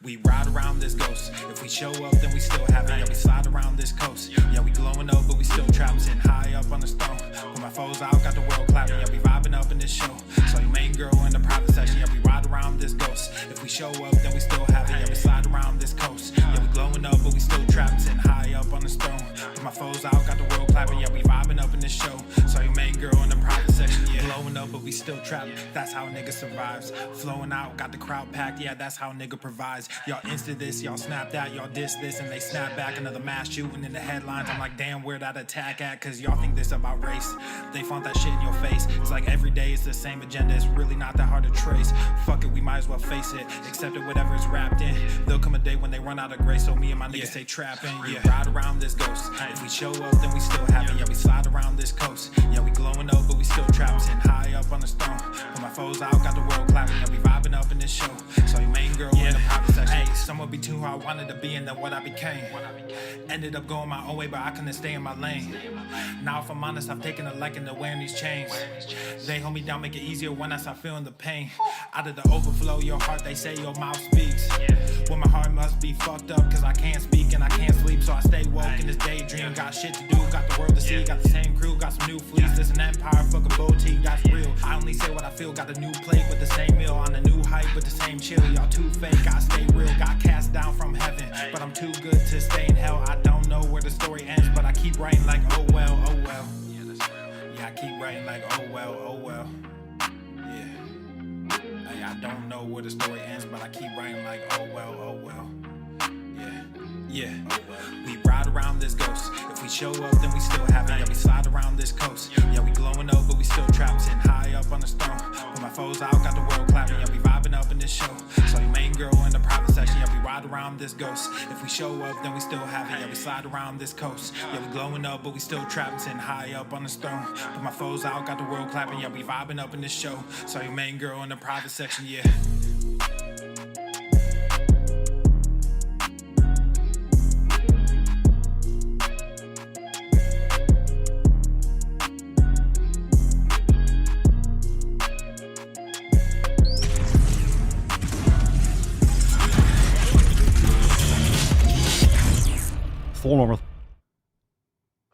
We ride around this ghost. If we show up, then we still have it. Yeah, we slide around this coast. Yeah, we glowing up, but we still trapped. Sitting high up on the stone. Put my foes out, got the world clapping. Yeah, we vibing up in this show. So your main girl in the private section. Yeah, we ride around this ghost. If we show up, then we still have it. Yeah, we slide around this coast. Yeah, we glowing up, but we still trapped. Sitting high up on the stone. Put my foes out, got the world clapping. Yeah, we vibing up in this show. So your main girl in the private section. Yeah, glowing up, but we still trapped. That's how a nigga survives. Flowing out, got the crowd packed. Yeah, that's how a nigga provides. Y'all insta this, y'all snap that, y'all diss this, and they snap back. Another mass shooting in the headlines. I'm like, damn, where that attack at? Cause y'all think this about race. They font that shit in your face. It's like every day it's the same agenda. It's really not that hard to trace. Fuck it, we might as well face it. Accept it, whatever it's wrapped in. There'll come a day when they run out of grace. So me and my niggas stay trapping. Yeah, ride around this ghost. If we show up, then we still have it. Yeah, we slide around this coast. Yeah, we glowing up, but we still trapped. Sitting high up on the stone. Put my foes out, got the world clapping. Yeah, we vibing up in this show. So your main girl in the private section. Hey, someone be too who I wanted to be and then what I became. Ended up going my own way, but I couldn't stay in my lane. Now if I'm honest, I've taken a liking to wearing these chains. They hold me down, make it easier when I start feeling the pain. Out of the overflow, your heart, they say your mouth speaks. Well, my heart must be fucked up, cause I can't speak and I can't sleep. So I stay woke in this daydream. Got shit to do, got the world to see. Got the same crew, got some new fleets. There's an empire, fuck a boutique, that's real. I only say what I feel, got a new plate with the same meal. On a new hype with the same chill. Y'all too fake, I stay real. Got cast down from heaven, but I'm too good to stay in hell. I don't know where the story ends, but I keep writing like, oh well, oh well. Yeah, I keep writing like, oh well, oh well. Yeah. Hey, I don't know where the story ends, but I keep writing like, oh well, oh well. Yeah, oh well. We ride around this ghost. If we show up, then we still have it. Yeah, we slide around this coast. Yeah, we glowing up, but we still trapped. Sitting high up on the stone. Put my foes out, got the world clapping. Yeah, we vibing up in this show. So your main girl in the private section. Yeah, we ride around this ghost. If we show up, then we still have it. Yeah, we slide around this coast. Yeah, we glowing up, but we still trapped. Sitting high up on the stone. Put my foes out, got the world clapping. Yeah, we vibing up in this show. So your main girl in the private section. Yeah. Full normal.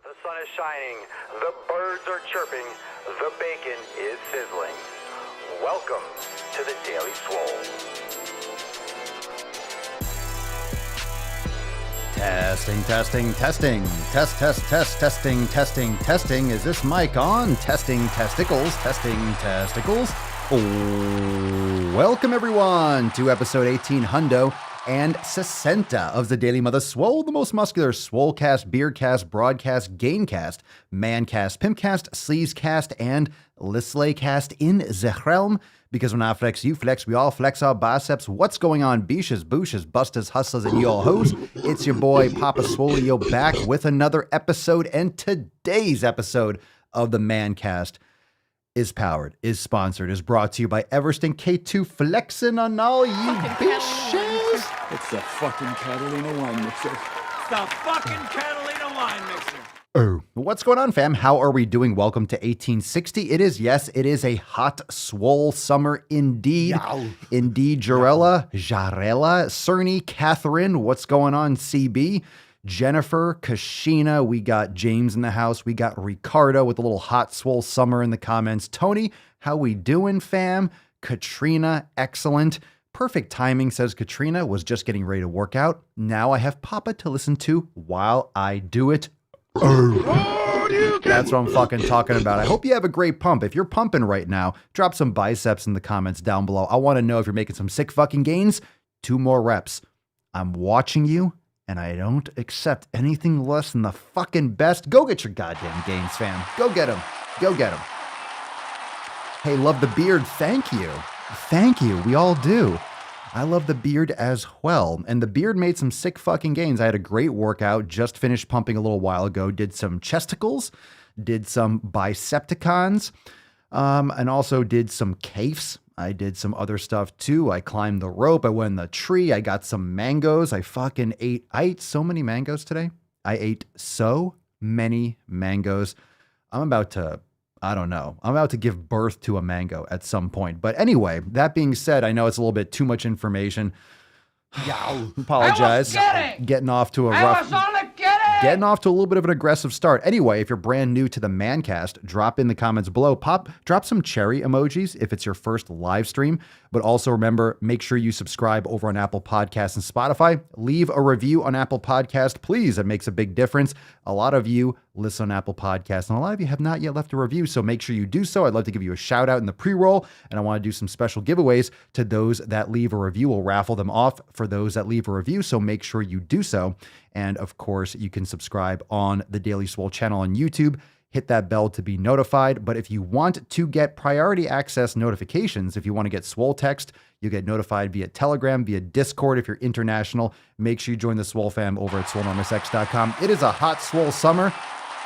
The sun is shining, the birds are chirping, the bacon is sizzling. Welcome to the Daily Swole. Testing, testing, testing. Testing. Is this mic on? Testing testicles. Oh, welcome everyone to episode 18 Hundo and 60 of the Daily Mother Swole, the most muscular Swolecast, Beardcast, Broadcast, Gaincast, Mancast, Pimpcast, Sleazecast, and Lislaycast in the realm. Because when I flex, you flex, we all flex our biceps. What's going on, beaches, booshes, busters, hustlers, and you all hoes? It's your boy, Papa Swolio, back with another episode, and today's episode of the Mancast is powered, is sponsored, is brought to you by Eversting K2 flexing on all you bitches. It's the fucking Catalina wine mixer. It's the fucking Catalina wine mixer. Oh, what's going on, fam? How are we doing? Welcome to 1860. It is a hot, swole summer indeed. Indeed, Jarella, Cerny, Catherine, what's going on, CB? Jennifer, Kashina, we got James in the house, we got Ricardo with a little hot, swole summer in the comments. Tony, how we doing, fam? Katrina, excellent. Perfect timing, says Katrina, was just getting ready to work out. Now I have Papa to listen to while I do it. That's what I'm fucking talking about. I hope you have a great pump. If you're pumping right now, drop some biceps in the comments down below. I want to know if you're making some sick fucking gains. 2 more reps. I'm watching you, and I don't accept anything less than the fucking best. Go get your goddamn gains, fam. Go get them. Go get them. Hey, love the beard. Thank you. Thank you. We all do. I love the beard as well. And the beard made some sick fucking gains. I had a great workout, just finished pumping a little while ago, did some chesticles, did some bicepticons, and also did some cafes. I did some other stuff too. I climbed the rope. I went in the tree. I got some mangoes. I ate so many mangoes today. I ate so many mangoes. I'm about to give birth to a mango at some point. But anyway, that being said, I know it's a little bit too much information. Apologize. I was kidding. Getting off to a I rough... was only kidding. Getting off to a little bit of an aggressive start. Anyway, if you're brand new to the Mancast, drop in the comments below. Drop some cherry emojis if it's your first live stream. But also remember, make sure you subscribe over on Apple Podcasts and Spotify. Leave a review on Apple Podcast, please. It makes a big difference. A lot of you listen on Apple Podcasts, and a lot of you have not yet left a review, so make sure you do so. I'd love to give you a shout out in the pre-roll, and I want to do some special giveaways to those that leave a review. We'll raffle them off for those that leave a review, so make sure you do so. And of course, you can subscribe on the Daily Swole channel on YouTube. Hit that bell to be notified. But if you want to get priority access notifications, if you want to get Swole text, you get notified via Telegram, via Discord. If you're international, make sure you join the Swole fam over at swolenormousx.com. It is a hot Swole summer.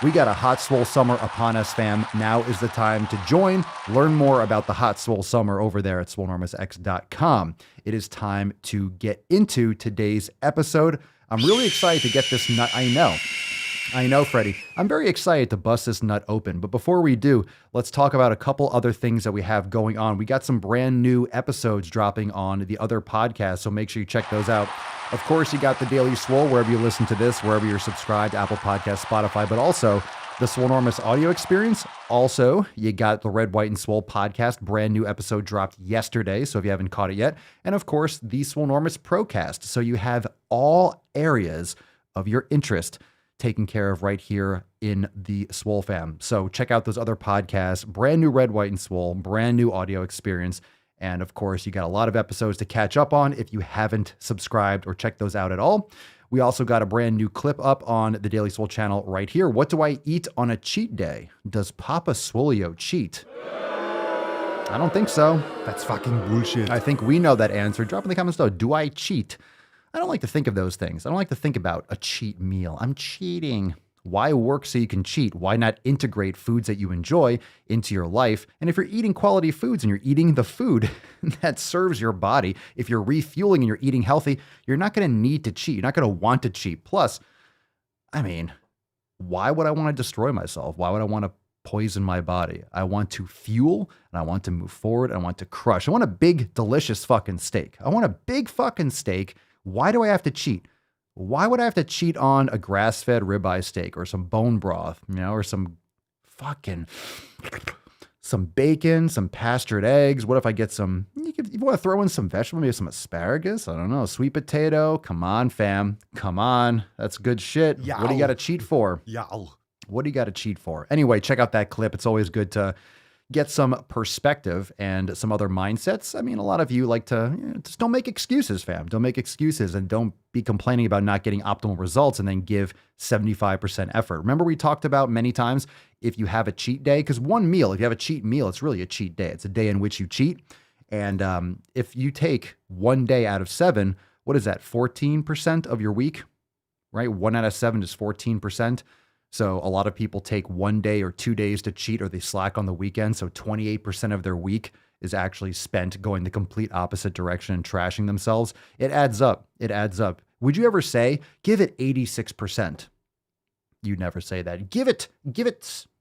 We got a hot Swole summer upon us, fam. Now is the time to join. Learn more about the hot Swole summer over there at swolenormousx.com. It is time to get into today's episode. I'm really excited to get this nut. I know, Freddie. I'm very excited to bust this nut open. But before we do, let's talk about a couple other things that we have going on. We got some brand new episodes dropping on the other podcasts, so make sure you check those out. Of course, you got the Daily Swole, wherever you listen to this, wherever you're subscribed, Apple Podcasts, Spotify, but also the Swolenormous audio experience. Also, you got the Red, White, and Swole podcast. Brand new episode dropped yesterday, so if you haven't caught it yet. And of course, the Swolenormous Procast. So you have all areas of your interest taken care of right here in the Swole fam. So check out those other podcasts. Brand new Red, White, and Swole. Brand new audio experience. And of course, you got a lot of episodes to catch up on if you haven't subscribed or checked those out at all. We also got a brand new clip up on the Daily Swole channel right here. What do I eat on a cheat day? Does Papa Swolio cheat? I don't think so. That's fucking bullshit. I think we know that answer. Drop in the comments below. Do I cheat? I don't like to think of those things. I don't like to think about a cheat meal. I'm cheating. Why work so you can cheat? Why not integrate foods that you enjoy into your life? And if you're eating quality foods and you're eating the food that serves your body, if you're refueling and you're eating healthy, you're not going to need to cheat. You're not going to want to cheat. Plus, I mean, why would I want to destroy myself? Why would I want to poison my body? I want to fuel and I want to move forward. I want to crush. I want a big, delicious fucking steak. I want a big fucking steak. Why do I have to cheat? Why would I have to cheat on a grass-fed ribeye steak or some bone broth, or some bacon, some pastured eggs? What if I get you want to throw in some vegetables, maybe some asparagus? I don't know, sweet potato? Come on, fam. Come on. That's good shit. Yow. What do you got to cheat for? Yow. What do you got to cheat for? Anyway, check out that clip. It's always good to get some perspective and some other mindsets. I mean, a lot of you like to just don't make excuses, fam. Don't make excuses and don't be complaining about not getting optimal results and then give 75% effort. Remember we talked about many times if you have a cheat day, because if you have a cheat meal, it's really a cheat day. It's a day in which you cheat. And if you take one day out of 7, what is that? 14% of your week, right? 1 out of 7 is 14%. So a lot of people take 1 day or 2 days to cheat, or they slack on the weekend. So 28% of their week is actually spent going the complete opposite direction and trashing themselves. It adds up. It adds up. Would you ever say, give it 86%? You'd never say that. Give it,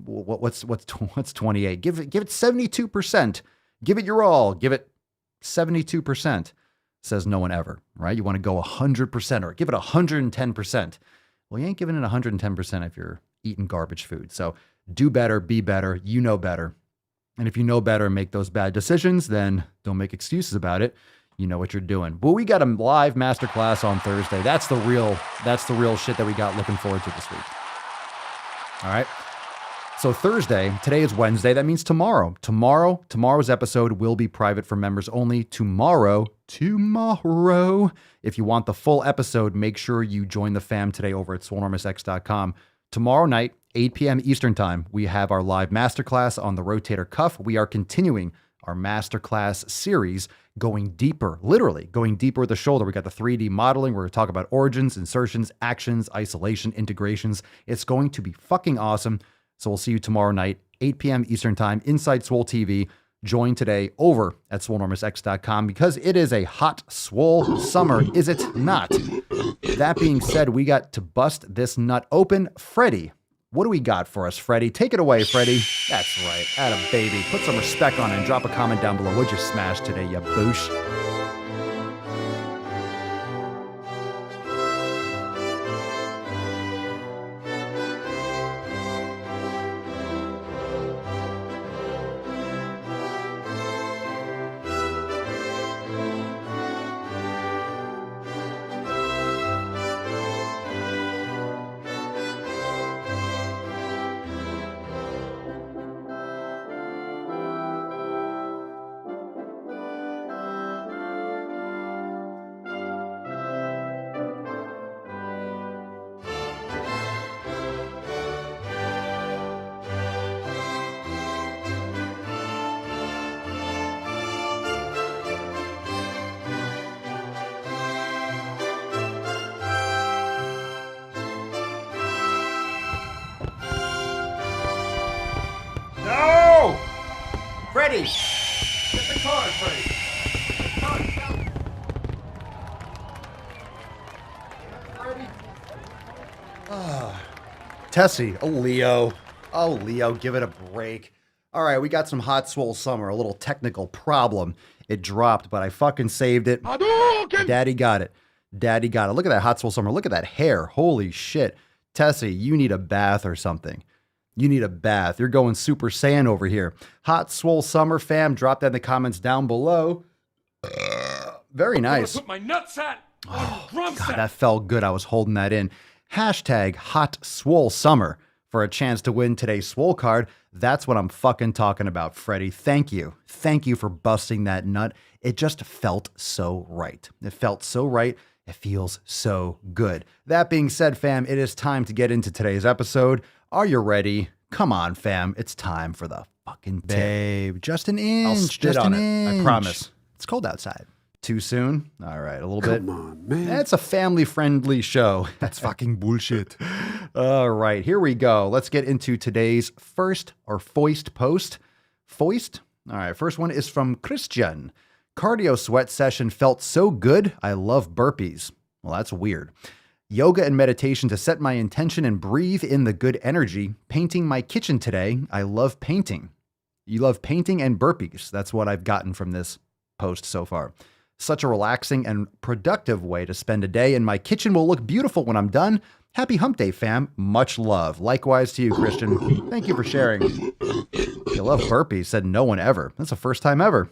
what's 28? Give it 72%. Give it your all. Give it 72%. Says no one ever, right? You want to go 100% or give it 110%. Well, you ain't giving it 110% if you're eating garbage food. So do better, be better. You know better. And if you know better and make those bad decisions, then don't make excuses about it. You know what you're doing. But we got a live masterclass on Thursday. That's the real shit that we got looking forward to this week. All right. So Thursday, today is Wednesday. That means tomorrow. Tomorrow's episode will be private for members only. Tomorrow. If you want the full episode, make sure you join the fam today over at swolenormousx.com. Tomorrow night, 8 p.m. Eastern Time, we have our live masterclass on the rotator cuff. We are continuing our masterclass series, going deeper, literally going deeper with the shoulder. We got the 3D modeling. We're going to talk about origins, insertions, actions, isolation, integrations. It's going to be fucking awesome. So we'll see you tomorrow night, 8 p.m. Eastern Time, inside Swole TV. Join today over at swolenormousx.com because it is a hot Swole summer, is it not? That being said, we got to bust this nut open. Freddie, what do we got for us, Freddie? Take it away, Freddie. That's right. Atta baby. Put some respect on it and drop a comment down below. What'd you smash today, you boosh? No! Freddy! Get the card, Freddy! Freddy? Tessie, oh Leo. Oh Leo, give it a break. All right, we got some hot swole summer, a little technical problem. It dropped, but I fucking saved it. Daddy got it. Daddy got it. Look at that hot swole summer. Look at that hair. Holy shit. Tessie, you need a bath or something. You need a bath. You're going Super Saiyan over here. Hot swole summer fam, drop that in the comments down below. Very nice. Put my nutsack on your drum God, set. that felt good. I was holding that in. Hashtag hot swole summer for a chance to win today's swole card. That's what I'm fucking talking about, Freddie. Thank you. Thank you for busting that nut. It just felt so right. It felt so right. It feels so good. That being said, fam, it is time to get into today's episode. Are you ready? Come on, fam. It's time for the fucking tip. Babe, just an inch. I'll spit just on an it. inch. I promise. It's cold outside. Too soon? All right, a little bit. Come on, man. It's a family-friendly show. That's fucking bullshit. All right, here we go. Let's get into today's first or foist post. Foist? All right, first one is from Christian. Cardio sweat session felt so good, I love burpees. Well, that's weird. Yoga and meditation to set my intention and breathe in the good energy. Painting my kitchen today. I love painting. You love painting and burpees. That's what I've gotten from this post so far. Such a relaxing and productive way to spend a day, and my kitchen will look beautiful when I'm done. Happy hump day, fam. Much love. Likewise to you, Christian. Thank you for sharing. You love burpees, said no one ever. That's the first time ever.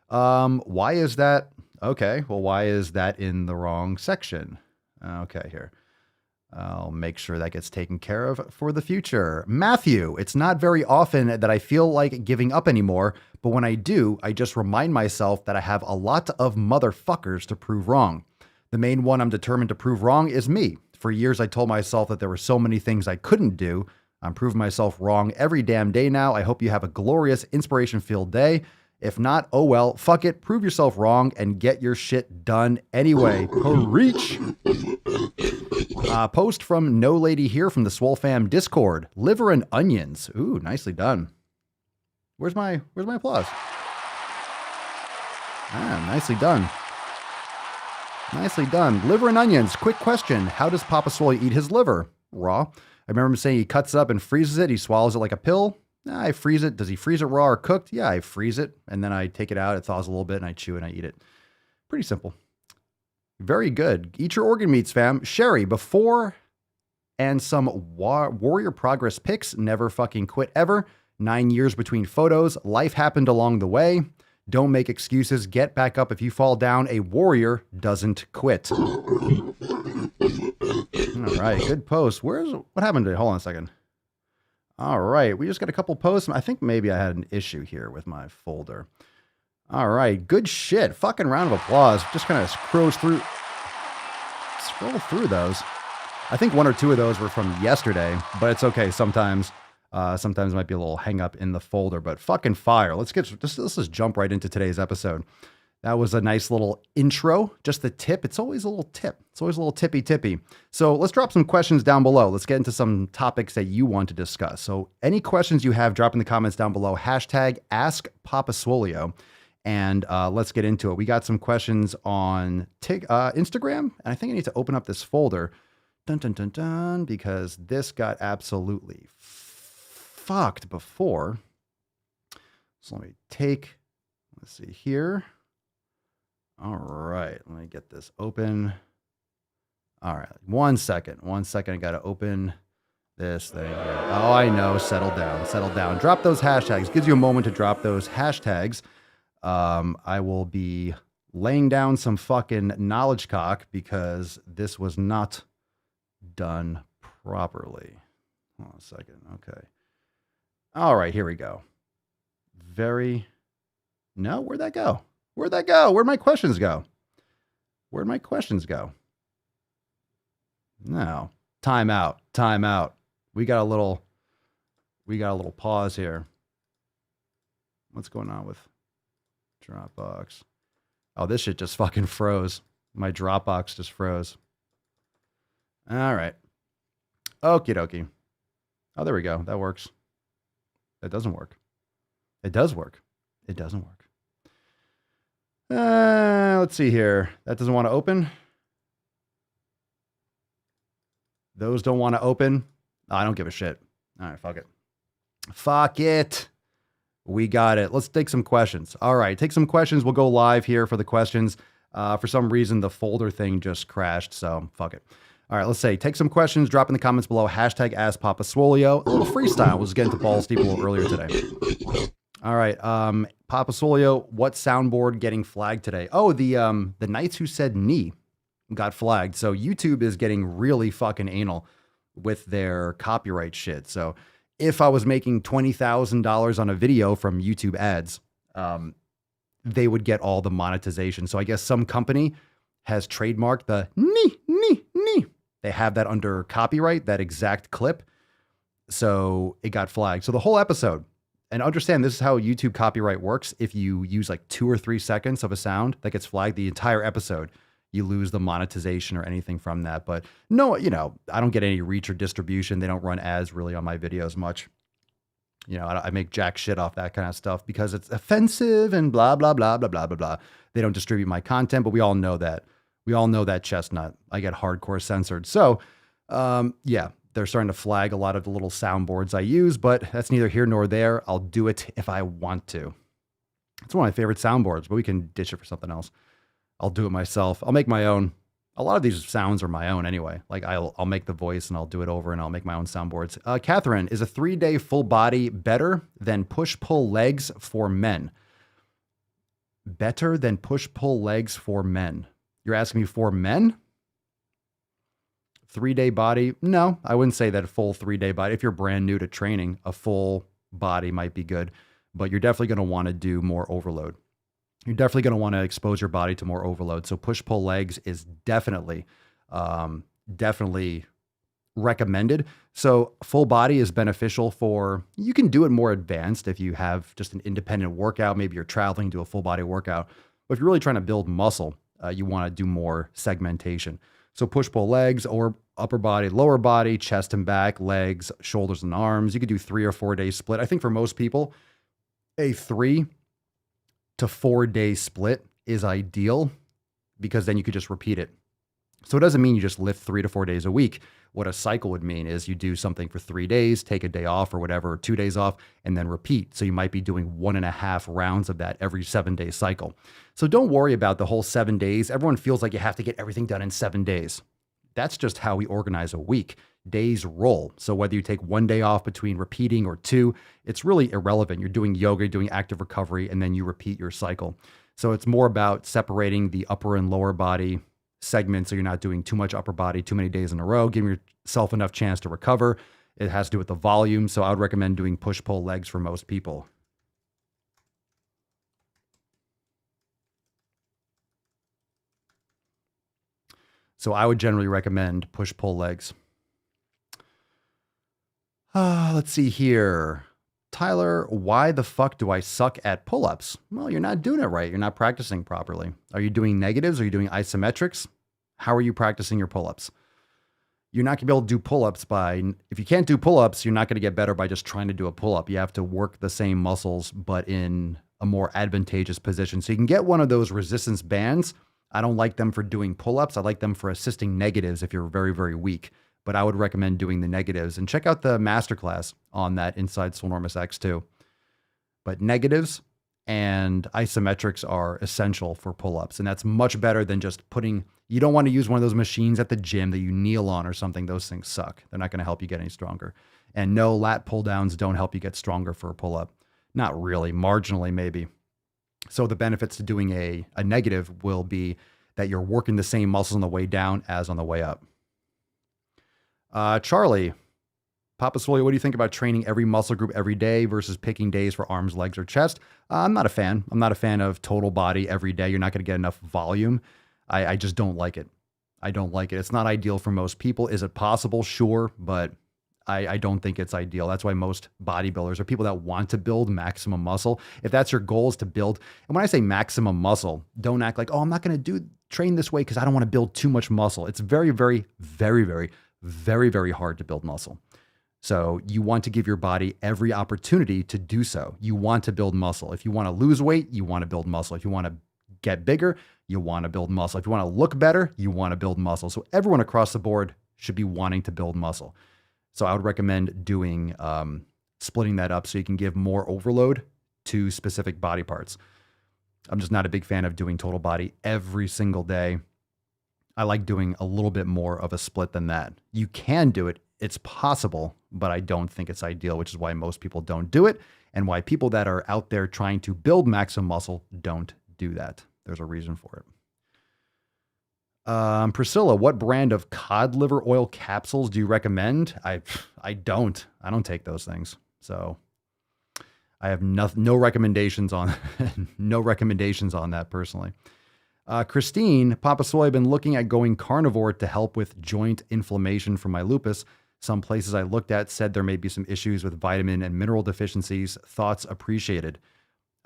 Why is that? Okay, well, why is that in the wrong section? Okay, here. I'll make sure that gets taken care of for the future. Matthew, it's not very often that I feel like giving up anymore, but when I do, I just remind myself that I have a lot of motherfuckers to prove wrong. The main one I'm determined to prove wrong is me. For years, I told myself that there were so many things I couldn't do. I'm proving myself wrong every damn day now. I hope you have a glorious, inspiration-filled day. If not, oh well, fuck it. Prove yourself wrong and get your shit done anyway. Preach. Post from No Lady Here from the Swole Fam Discord. Liver and onions. Ooh, nicely done. Where's my applause? Ah, nicely done. Nicely done. Liver and onions. Quick question. How does Papa Swole eat his liver? Raw. I remember him saying he cuts it up and freezes it. He swallows it like a pill. I freeze it. Does he freeze it raw or cooked? Yeah, I freeze it. And then I take it out. It thaws a little bit and I chew it and I eat it. Pretty simple. Very good. Eat your organ meats, fam. Sherry, before and some warrior progress pics. Never fucking quit ever. 9 years between photos. Life happened along the way. Don't make excuses. Get back up if you fall down. A warrior doesn't quit. All right, good post. What happened to it? Hold on a second. All right, we just got a couple posts. I think maybe I had an issue here with my folder. All right, good shit. Fucking round of applause. Just kind of scroll through those. I think one or two of those were from yesterday, but it's okay. Sometimes it might be a little hang up in the folder, but fucking fire. Let's just jump right into today's episode. That was a nice little intro, just the tip. It's always a little tip. It's always a little tippy. So let's drop some questions down below. Let's get into some topics that you want to discuss. So any questions you have, drop in the comments down below. Hashtag AskPapaSwolio. And let's get into it. We got some questions on Instagram. And I think I need to open up this folder. Dun, dun, dun, dun, because this got absolutely fucked before. So let me let's see here. All right, let me get this open. All right, one second. I got to open this thing here. Oh, I know. Settle down. Drop those hashtags. Gives you a moment to drop those hashtags. I will be laying down some fucking knowledge cock because this was not done properly. Hold on a second. Okay. All right, here we go. No, where'd that go? Where'd my questions go? No. Time out. We got a little pause here. What's going on with Dropbox? Oh, this shit just fucking froze. My Dropbox just froze. All right. Okie dokie. Oh, there we go. That works. That doesn't work. It does work. It doesn't work. Let's see here. That doesn't want to open. Those don't want to open. I don't give a shit. All right, fuck it. Fuck it. We got it. Let's take some questions. All right, take some questions. We'll go live here for the questions. For some reason, the folder thing just crashed, so fuck it. All right, let's say, take some questions. Drop in the comments below. Hashtag AskPapaSwolio. A little freestyle. We'll just get into balls deep a little earlier today. All right, Papa Swolio, what soundboard getting flagged today? Oh, the Knights Who Said Knee got flagged. So YouTube is getting really fucking anal with their copyright shit. So if I was making $20,000 on a video from YouTube ads, they would get all the monetization. So I guess some company has trademarked the knee. They have that under copyright, that exact clip. So it got flagged. So the whole episode, and understand this is how YouTube copyright works. If you use like 2 or 3 seconds of a sound that gets flagged, the entire episode, you lose the monetization or anything from that. But no, I don't get any reach or distribution. They don't run ads really on my videos much. I make jack shit off that kind of stuff because it's offensive and blah, blah, blah, blah, blah, blah, blah. They don't distribute my content, but we all know that. We all know that chestnut. I get hardcore censored. So, yeah, they're starting to flag a lot of the little soundboards I use, but that's neither here nor there. I'll do it if I want to. It's one of my favorite soundboards, but we can ditch it for something else. I'll do it myself. I'll make my own. A lot of these sounds are my own anyway. Like I'll make the voice and I'll do it over and I'll make my own soundboards. Catherine, is a 3-day full body better than push-pull legs for men? Better than push-pull legs for men? You're asking me for men? 3-day body? No, I wouldn't say that a full 3-day body. If you're brand new to training, a full body might be good, but you're definitely going to want to do more overload. You're definitely going to want to expose your body to more overload. So push-pull legs is definitely recommended. So full body is beneficial you can do it more advanced if you have just an independent workout. Maybe you're traveling, do a full body workout. But if you're really trying to build muscle, you want to do more segmentation. So push-pull legs or upper body, lower body, chest and back, legs, shoulders and arms. You could do 3 or 4 day split. I think for most people, a 3 to 4 day split is ideal because then you could just repeat it. So it doesn't mean you just lift 3 to 4 days a week. What a cycle would mean is you do something for 3 days, take a day off or whatever, or 2 days off, and then repeat. So you might be doing 1.5 rounds of that every 7-day cycle. So don't worry about the whole 7 days. Everyone feels like you have to get everything done in 7 days. That's just how we organize a week. Days roll. So whether you take 1 day off between repeating or 2, it's really irrelevant. You're doing yoga, you're doing active recovery, and then you repeat your cycle. So it's more about separating the upper and lower body segments so you're not doing too much upper body too many days in a row, giving yourself enough chance to recover. It has to do with the volume. So I would recommend doing push-pull legs for most people. So I would generally recommend push-pull legs. Let's see here. Tyler, why the fuck do I suck at pull-ups? Well, you're not doing it right. You're not practicing properly. Are you doing negatives? Are you doing isometrics? How are you practicing your pull-ups? You're not going to be able to do pull-ups if you can't do pull-ups, you're not going to get better by just trying to do a pull-up. You have to work the same muscles, but in a more advantageous position. So you can get one of those resistance bands. I don't like them for doing pull-ups. I like them for assisting negatives if you're very, very weak. But I would recommend doing the negatives. And check out the masterclass on that inside Swolenormous X2. But negatives and isometrics are essential for pull-ups. And that's much better than just you don't want to use one of those machines at the gym that you kneel on or something. Those things suck. They're not going to help you get any stronger. And no, lat pull-downs don't help you get stronger for a pull-up. Not really, marginally maybe. So the benefits to doing a negative will be that you're working the same muscles on the way down as on the way up. Charlie, Papa Swole, what do you think about training every muscle group every day versus picking days for arms, legs, or chest? I'm not a fan. I'm not a fan of total body every day. You're not going to get enough volume. I just don't like it. I don't like it. It's not ideal for most people. Is it possible? Sure, but I don't think it's ideal. That's why most bodybuilders are people that want to build maximum muscle. If that's your goal is to build, and when I say maximum muscle, don't act like, oh, I'm not going to train this way because I don't want to build too much muscle. It's very, very, very, very, very, very hard to build muscle. So you want to give your body every opportunity to do so. You want to build muscle. If you want to lose weight, you want to build muscle. If you want to get bigger, you want to build muscle. If you want to look better, you want to build muscle. So everyone across the board should be wanting to build muscle. So I would recommend doing, splitting that up so you can give more overload to specific body parts. I'm just not a big fan of doing total body every single day. I like doing a little bit more of a split than that. You can do it. It's possible, but I don't think it's ideal, which is why most people don't do it and why people that are out there trying to build maximum muscle don't do that. There's a reason for it. Priscilla, what brand of cod liver oil capsules do you recommend? I don't take those things. So I have no recommendations on no recommendations on that personally. Christine, Papa Soy, I've been looking at going carnivore to help with joint inflammation from my lupus. Some places I looked at said there may be some issues with vitamin and mineral deficiencies. Thoughts appreciated.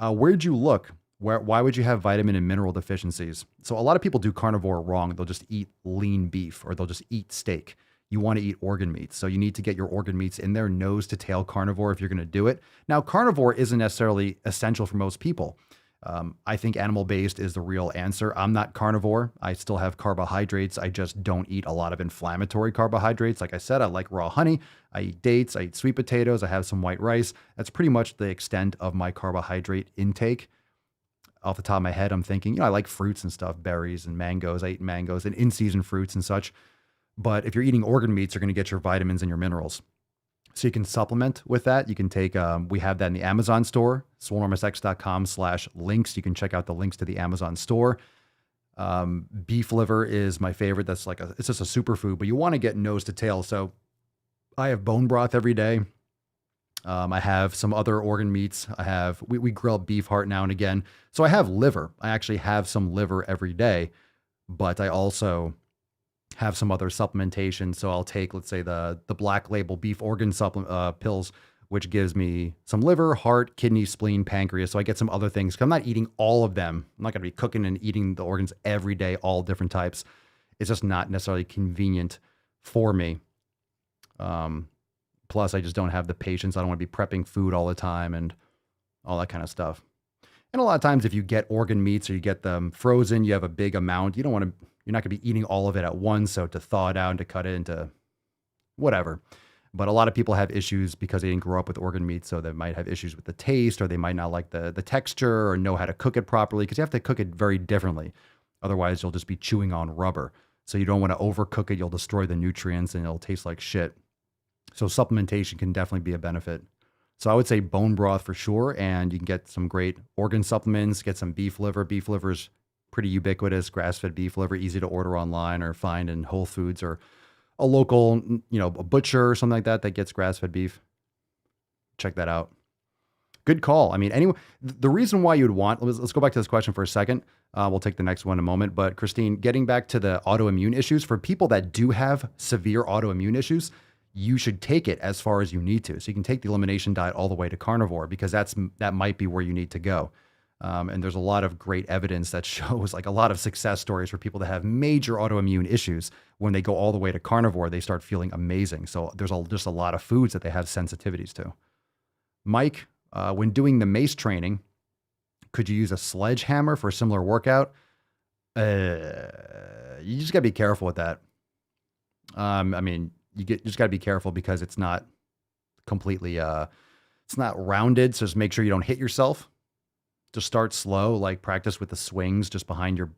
Where'd you look? Why would you have vitamin and mineral deficiencies? So a lot of people do carnivore wrong. They'll just eat lean beef or they'll just eat steak. You want to eat organ meats. So you need to get your organ meats in there, nose to tail carnivore if you're going to do it. Now, carnivore isn't necessarily essential for most people. I think animal-based is the real answer. I'm not carnivore. I still have carbohydrates. I just don't eat a lot of inflammatory carbohydrates. Like I said, I like raw honey. I eat dates. I eat sweet potatoes. I have some white rice. That's pretty much the extent of my carbohydrate intake. Off the top of my head, I'm thinking, I like fruits and stuff, berries and mangoes. I eat mangoes and in-season fruits and such. But if you're eating organ meats, you're going to get your vitamins and your minerals. So you can supplement with that. You can take, we have that in the Amazon store, swolenormousx.com/links. You can check out the links to the Amazon store. Beef liver is my favorite. That's it's just a superfood, but you want to get nose to tail. So I have bone broth every day. I have some other organ meats. We grill beef heart now and again. So I have liver. I actually have some liver every day, but I also have some other supplementation. So I'll take, let's say the Black Label beef organ supplement pills, which gives me some liver, heart, kidney, spleen, pancreas. So I get some other things. I'm not eating all of them. I'm not going to be cooking and eating the organs every day, all different types. It's just not necessarily convenient for me. Plus, I just don't have the patience. I don't want to be prepping food all the time and all that kind of stuff. And a lot of times, if you get organ meats or you get them frozen, you have a big amount. You're not going to be eating all of it at once. So to thaw it out and to cut it into whatever. But a lot of people have issues because they didn't grow up with organ meat. So they might have issues with the taste, or they might not like the texture or know how to cook it properly, because you have to cook it very differently. Otherwise, you'll just be chewing on rubber. So you don't want to overcook it. You'll destroy the nutrients and it'll taste like shit. So supplementation can definitely be a benefit. So I would say bone broth for sure. And you can get some great organ supplements, get some beef liver. Beef liver is pretty ubiquitous. Grass-fed beef liver, easy to order online or find in Whole Foods or a local, a butcher or something like that gets grass-fed beef. Check that out. Good call. I mean, anyway, the reason why you'd want, let's go back to this question for a second. We'll take the next one in a moment. But Christine, getting back to the autoimmune issues, for people that do have severe autoimmune issues, you should take it as far as you need to. So you can take the elimination diet all the way to carnivore, because that might be where you need to go. And there's a lot of great evidence that shows, like a lot of success stories for people that have major autoimmune issues. When they go all the way to carnivore, they start feeling amazing. So there's just a lot of foods that they have sensitivities to. Mike, when doing the mace training, could you use a sledgehammer for a similar workout? You just gotta be careful with that. You just gotta be careful because it's not completely, it's not rounded. So just make sure you don't hit yourself. Just start slow, like practice with the swings just behind your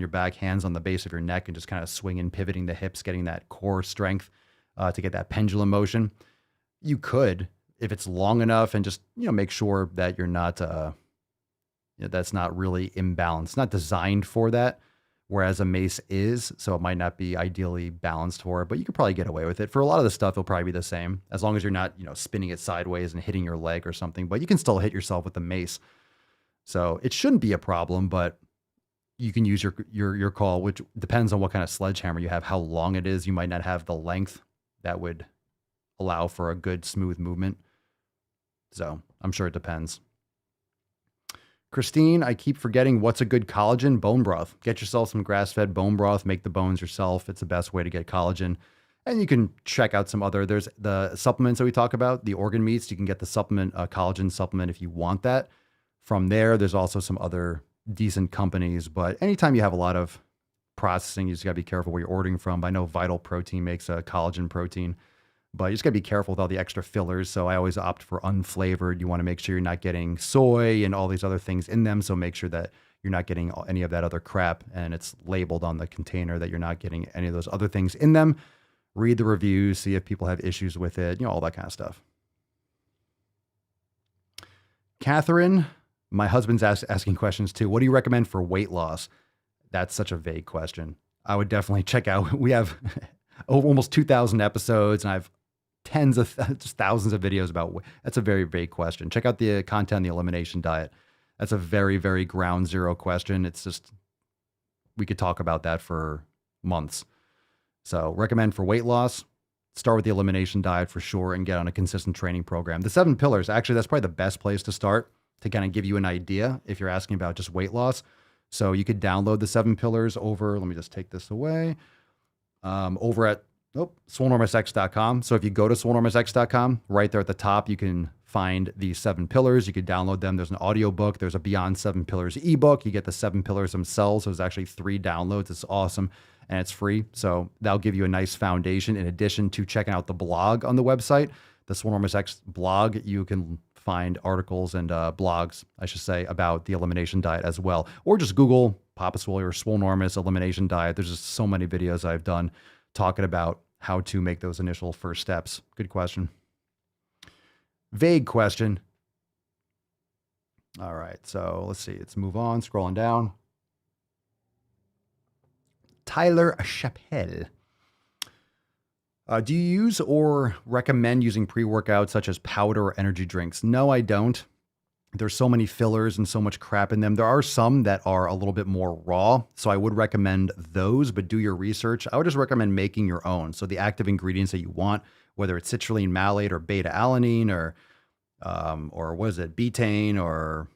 back, hands on the base of your neck, and just kind of swinging, pivoting the hips, getting that core strength to get that pendulum motion. You could, if it's long enough, and just, make sure that you're not, that's not really imbalanced. It's not designed for that, whereas a mace is, so it might not be ideally balanced for it, but you could probably get away with it. For a lot of the stuff, it'll probably be the same, as long as you're not, spinning it sideways and hitting your leg or something, but you can still hit yourself with the mace. So it shouldn't be a problem, but you can use your call, which depends on what kind of sledgehammer you have, how long it is. You might not have the length that would allow for a good smooth movement. So I'm sure it depends. Christine, I keep forgetting, what's a good collagen? Bone broth. Get yourself some grass-fed bone broth, make the bones yourself. It's the best way to get collagen. And you can check out some other, there's the supplements that we talk about, the organ meats. You can get the supplement, collagen supplement if you want that. From there, there's also some other decent companies. But anytime you have a lot of processing, you just got to be careful where you're ordering from. I know Vital Protein makes a collagen protein, but you just got to be careful with all the extra fillers. So I always opt for unflavored. You want to make sure you're not getting soy and all these other things in them. So make sure that you're not getting any of that other crap, and it's labeled on the container that you're not getting any of those other things in them. Read the reviews, see if people have issues with it, all that kind of stuff. Catherine, my husband's asking questions too. What do you recommend for weight loss? That's such a vague question. I would definitely check out. We have almost 2,000 episodes, and I have just thousands of videos about. That's a very vague question. Check out the content on the elimination diet. That's a very, very ground zero question. It's just, we could talk about that for months. So recommend for weight loss, start with the elimination diet for sure and get on a consistent training program. The 7 pillars, actually, that's probably the best place to start to kind of give you an idea if you're asking about just weight loss. So you could download the 7 pillars over, let me just take this away, over at swolenormousx.com. So if you go to swolenormousx.com, right there at the top, you can find the 7 pillars. You could download them. There's an audio book. There's a Beyond 7 Pillars ebook. You get the 7 pillars themselves. So there's actually 3 downloads. It's awesome. And it's free. So that'll give you a nice foundation in addition to checking out the blog on the website, the Swole Enormous X blog. You can find articles and blogs, I should say, about the elimination diet as well. Or just Google Papa Swole or Swole Enormous elimination diet. There's just so many videos I've done talking about how to make those initial first steps. Good question. Vague question. All right. So let's see. Let's move on. Scrolling down. Tyler Chappelle. Do you use or recommend using pre-workouts such as powder or energy drinks? No, I don't. There's so many fillers and so much crap in them. There are some that are a little bit more raw, so I would recommend those, but do your research. I would just recommend making your own. So the active ingredients that you want, whether it's citrulline malate or beta-alanine or what is it, betaine or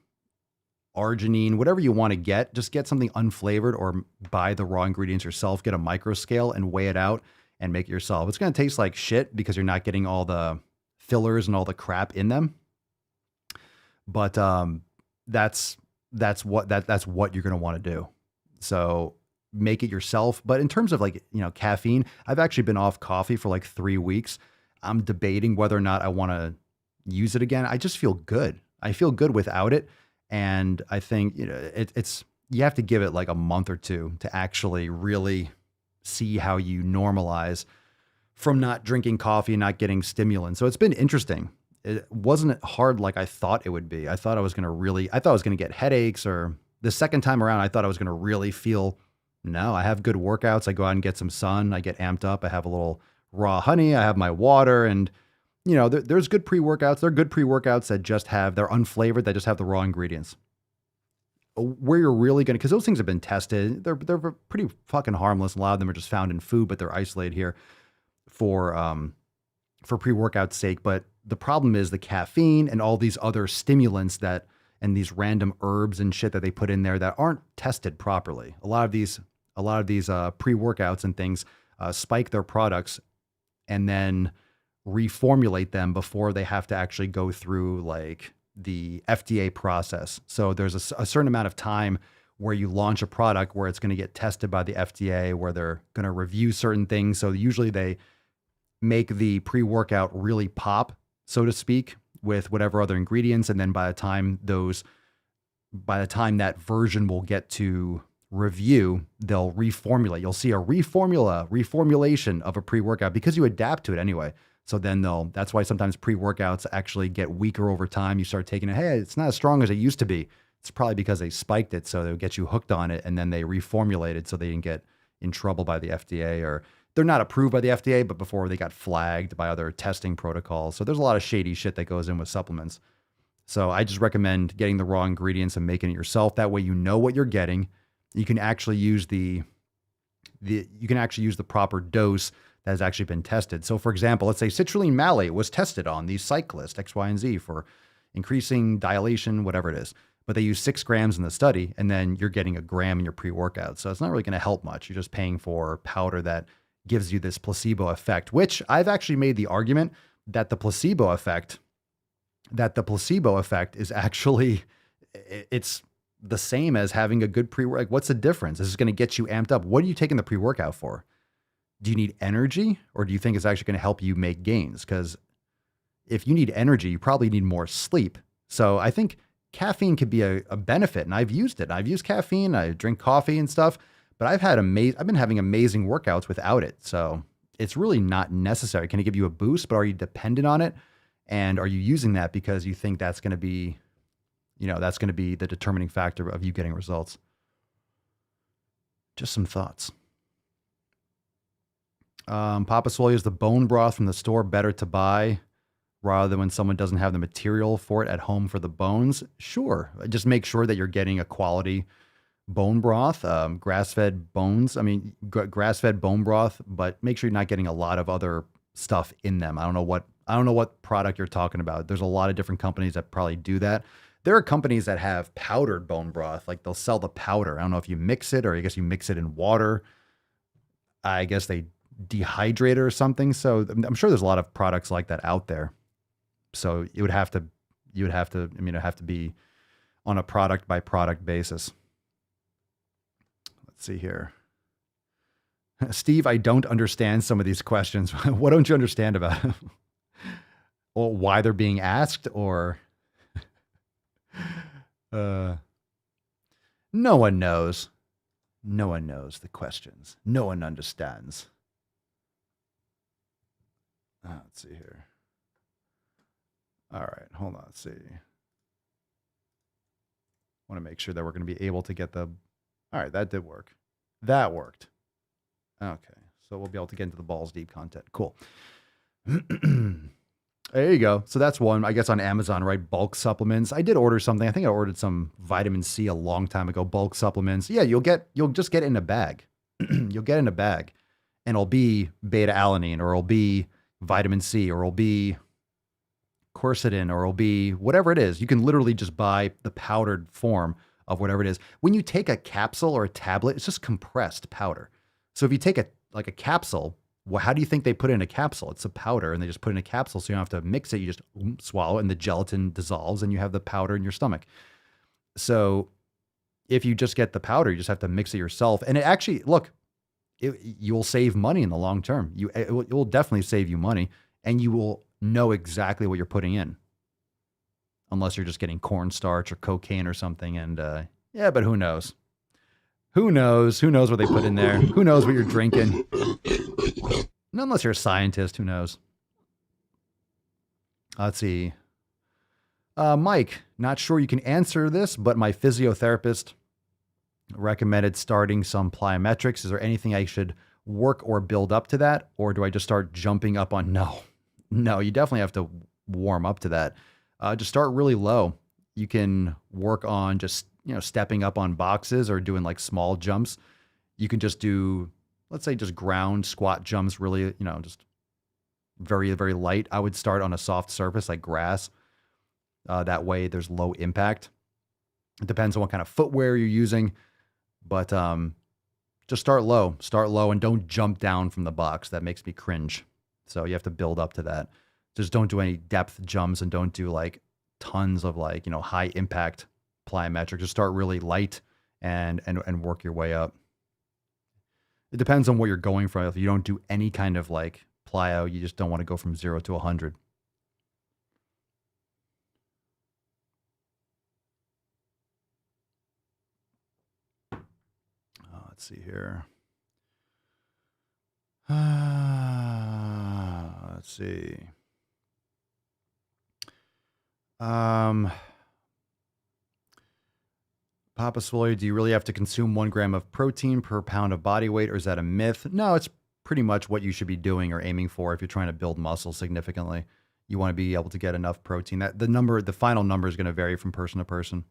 arginine, whatever you want to get, just get something unflavored or buy the raw ingredients yourself, get a micro scale and weigh it out and make it yourself. It's going to taste like shit because you're not getting all the fillers and all the crap in them. But that's what you're going to want to do. So make it yourself. But in terms of caffeine, I've actually been off coffee for like 3 weeks. I'm debating whether or not I want to use it again. I just feel good. I feel good without it. And I think, you have to give it like a month or two to actually really see how you normalize from not drinking coffee and not getting stimulants. So it's been interesting. It wasn't hard like I thought it would be. I thought I was going to get headaches, or the second time around, I thought I was going to really feel, no, I have good workouts. I go out and get some sun. I get amped up. I have a little raw honey. I have my water, and there's good pre-workouts. There are good pre-workouts that they're unflavored, that just have the raw ingredients. Where you're really going to, because those things have been tested, they're pretty fucking harmless. A lot of them are just found in food, but they're isolated here for pre-workout's sake. But the problem is the caffeine and all these other stimulants and these random herbs and shit that they put in there that aren't tested properly. A lot of these pre-workouts and things spike their products and then reformulate them before they have to actually go through like the FDA process. So there's a certain amount of time where you launch a product where it's going to get tested by the FDA, where they're going to review certain things. So usually they make the pre-workout really pop, so to speak, with whatever other ingredients. And then by the time that version will get to review, they'll reformulate. You'll see a reformulation of a pre-workout because you adapt to it anyway. So then that's why sometimes pre-workouts actually get weaker over time. You start taking it, hey, it's not as strong as it used to be. It's probably because they spiked it, so they'll get you hooked on it, and then they reformulate it so they didn't get in trouble by the FDA, or they're not approved by the FDA, but before they got flagged by other testing protocols. So there's a lot of shady shit that goes in with supplements. So I just recommend getting the raw ingredients and making it yourself. That way you know what you're getting. You can actually use the proper dose that has actually been tested. So for example, let's say citrulline malate was tested on these cyclists, X, Y, and Z, for increasing dilation, whatever it is. But they use 6 grams in the study, and then you're getting a gram in your pre-workout. So it's not really going to help much. You're just paying for powder that gives you this placebo effect, which I've actually made the argument that the placebo effect is actually, it's the same as having a good like, what's the difference? This is going to get you amped up. What are you taking the pre-workout for? Do you need energy, or do you think it's actually going to help you make gains? Because if you need energy, you probably need more sleep. So I think caffeine could be a benefit, and I've used it. I've used caffeine. I drink coffee and stuff, but I've been having amazing workouts without it. So it's really not necessary. Can it give you a boost, but are you dependent on it? And are you using that because you think that's going to be, that's going to be the determining factor of you getting results? Just some thoughts. Papa Swole, is the bone broth from the store better to buy rather than when someone doesn't have the material for it at home for the bones? Sure. Just make sure that you're getting a quality bone broth, grass-fed bones. I mean, grass-fed bone broth, but make sure you're not getting a lot of other stuff in them. I don't know what product you're talking about. There's a lot of different companies that probably do that. There are companies that have powdered bone broth, like they'll sell the powder. I don't know if you mix it, or I guess you mix it in water. I guess they dehydrate it or something. So I'm sure there's a lot of products like that out there. So it'd have to be on a product by product basis. Let's see here. Steve, I don't understand some of these questions. What don't you understand about them? Or why they're being asked, or no one knows. No one knows the questions. No one understands. Let's see here. All right, hold on. Let's see. I want to make sure that we're going to be able to get the... All right, that did work. That worked. Okay, so we'll be able to get into the balls deep content. Cool. There you go. So that's one, I guess, on Amazon, right? Bulk supplements. I did order something. I think I ordered some vitamin C a long time ago, bulk supplements. Yeah, you'll just get it in a bag. You'll get it in a bag, and it'll be beta alanine, or it'll be vitamin C, or it'll be quercetin, or it'll be whatever it is. You can literally just buy the powdered form of whatever it is. When you take a capsule or a tablet, it's just compressed powder. So if you take a capsule, well, how do you think they put it in a capsule? It's a powder, and they just put it in a capsule, so you don't have to mix it. You just swallow, and the gelatin dissolves, and you have the powder in your stomach. So if you just get the powder, you just have to mix it yourself. And it actually, look, you'll save money in the long term. It will definitely save you money, and you will know exactly what you're putting in. Unless you're just getting cornstarch or cocaine or something. And yeah, but who knows? Who knows? Who knows what they put in there? Who knows what you're drinking? Unless you're a scientist, who knows? Let's see. Mike, not sure you can answer this, but my physiotherapist recommended starting some plyometrics. Is there anything I should work or build up to that? Or do I just start jumping up on? No, you definitely have to warm up to that. Just start really low. You can work on just, stepping up on boxes or doing like small jumps. You can just do, let's say, just ground squat jumps, really, just very, very light. I would start on a soft surface like grass. That way there's low impact. It depends on what kind of footwear you're using, but just start low and don't jump down from the box. That makes me cringe. So you have to build up to that. Just don't do any depth jumps, and don't do like tons of high impact plyometrics. Just start really light and work your way up. It depends on what you're going for. If you don't do any kind of like plyo, you just don't want to go from 0 to 100. Let's see here. Let's see. Papa Swole, do you really have to consume 1 gram of protein per pound of body weight, or is that a myth? No, it's pretty much what you should be doing or aiming for if you're trying to build muscle significantly. You want to be able to get enough protein. That the final number is going to vary from person to person.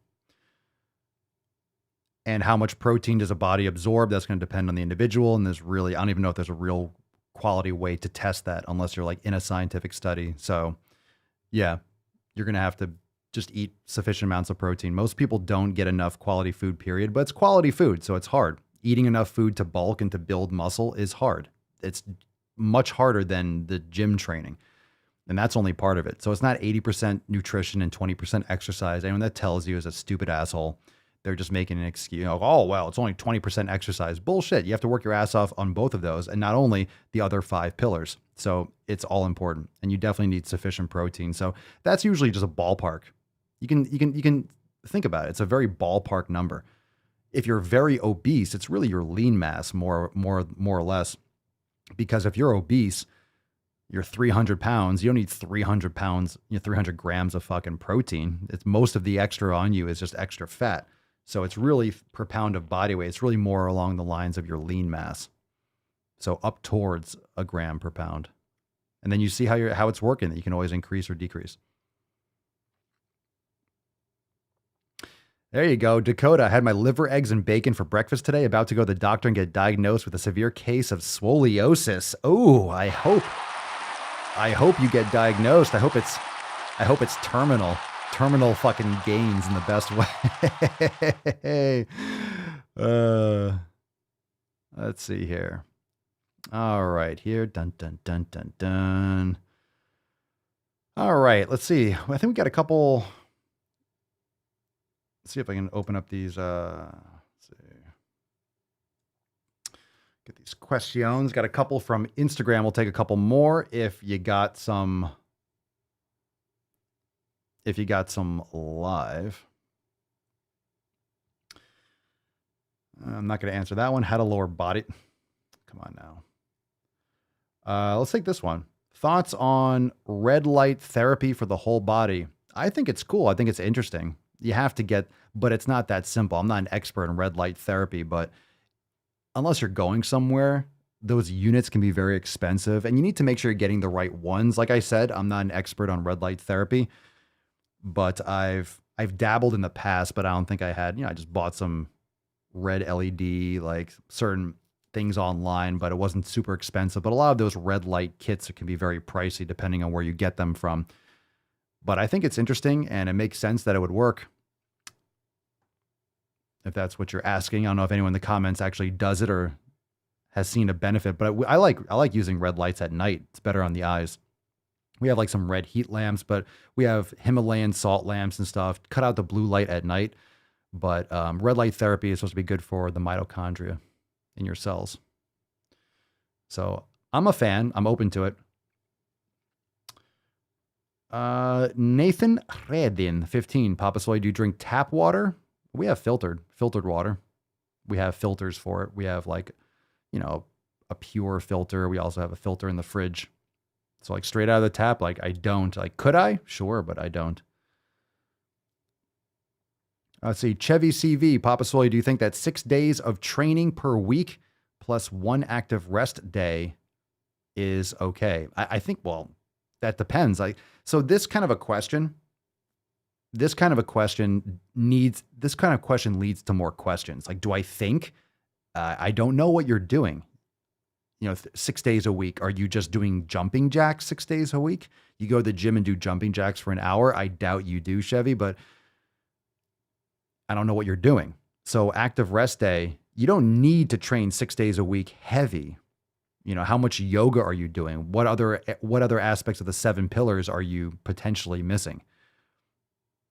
And how much protein does a body absorb? That's going to depend on the individual. And I don't even know if there's a real quality way to test that unless you're like in a scientific study. So yeah, you're going to have to just eat sufficient amounts of protein. Most people don't get enough quality food, period, but it's quality food. So it's hard. Eating enough food to bulk and to build muscle is hard. it's much harder than the gym training. And that's only part of it. So it's not 80% nutrition and 20% exercise. Anyone that tells you is a stupid asshole. They're just making an excuse. Oh, well, it's only 20% exercise. Bullshit. You have to work your ass off on both of those, and not only the other 5 pillars. So it's all important, and you definitely need sufficient protein. So that's usually just a ballpark. You can think about it. It's a very ballpark number. If you're very obese, it's really your lean mass more or less. Because if you're obese, you're 300 pounds, you don't need 300 pounds, 300 grams of fucking protein. It's most of the extra on you is just extra fat. So it's really per pound of body weight. It's really more along the lines of your lean mass. So up towards a gram per pound. And then you see how it's working, that you can always increase or decrease. There you go. Dakota, I had my liver, eggs, and bacon for breakfast today. About to go to the doctor and get diagnosed with a severe case of scoliosis. Oh, I hope you get diagnosed. I hope it's terminal fucking gains in the best way. Let's see here. All right, here. Dun, dun, dun, dun, dun. All right, let's see. I think we got a couple. Let's see if I can open up these. Let's see. Get these questions. Got a couple from Instagram. We'll take a couple more if you got some. Live. I'm not going to answer that one. How to lower body. Come on now. Let's take this one. Thoughts on red light therapy for the whole body? I think it's cool. I think it's interesting. You have to get, but it's not that simple. I'm not an expert in red light therapy, but unless you're going somewhere, those units can be very expensive, and you need to make sure you're getting the right ones. Like I said, I'm not an expert on red light therapy, but I've dabbled in the past, but I don't think I had, I just bought some red LED, like certain things online, but it wasn't super expensive. But a lot of those red light kits can be very pricey depending on where you get them from. But I think it's interesting, and it makes sense that it would work. If that's what you're asking. I don't know if anyone in the comments actually does it or has seen a benefit, but I like using red lights at night. It's better on the eyes. We have like some red heat lamps, but we have Himalayan salt lamps and stuff. Cut out the blue light at night. But red light therapy is supposed to be good for the mitochondria in your cells. So I'm a fan. I'm open to it. Nathan Redin, 15. Papa Soy, do you drink tap water? We have filtered water. We have filters for it. We have like, a pure filter. We also have a filter in the fridge. So like straight out of the tap, like I don't. Like, could I? Sure, but I don't. Let's see. Chevy CV, Papa Soy, do you think that 6 days of training per week plus 1 active rest day is okay? I think, well, that depends. So this kind of a question leads to more questions. Like, do I think? I don't know what you're doing. 6 days a week. Are you just doing jumping jacks 6 days a week? You go to the gym and do jumping jacks for an hour? I doubt you do, Chevy, but I don't know what you're doing. So active rest day, you don't need to train 6 days a week heavy. How much yoga are you doing? What other aspects of the 7 pillars are you potentially missing?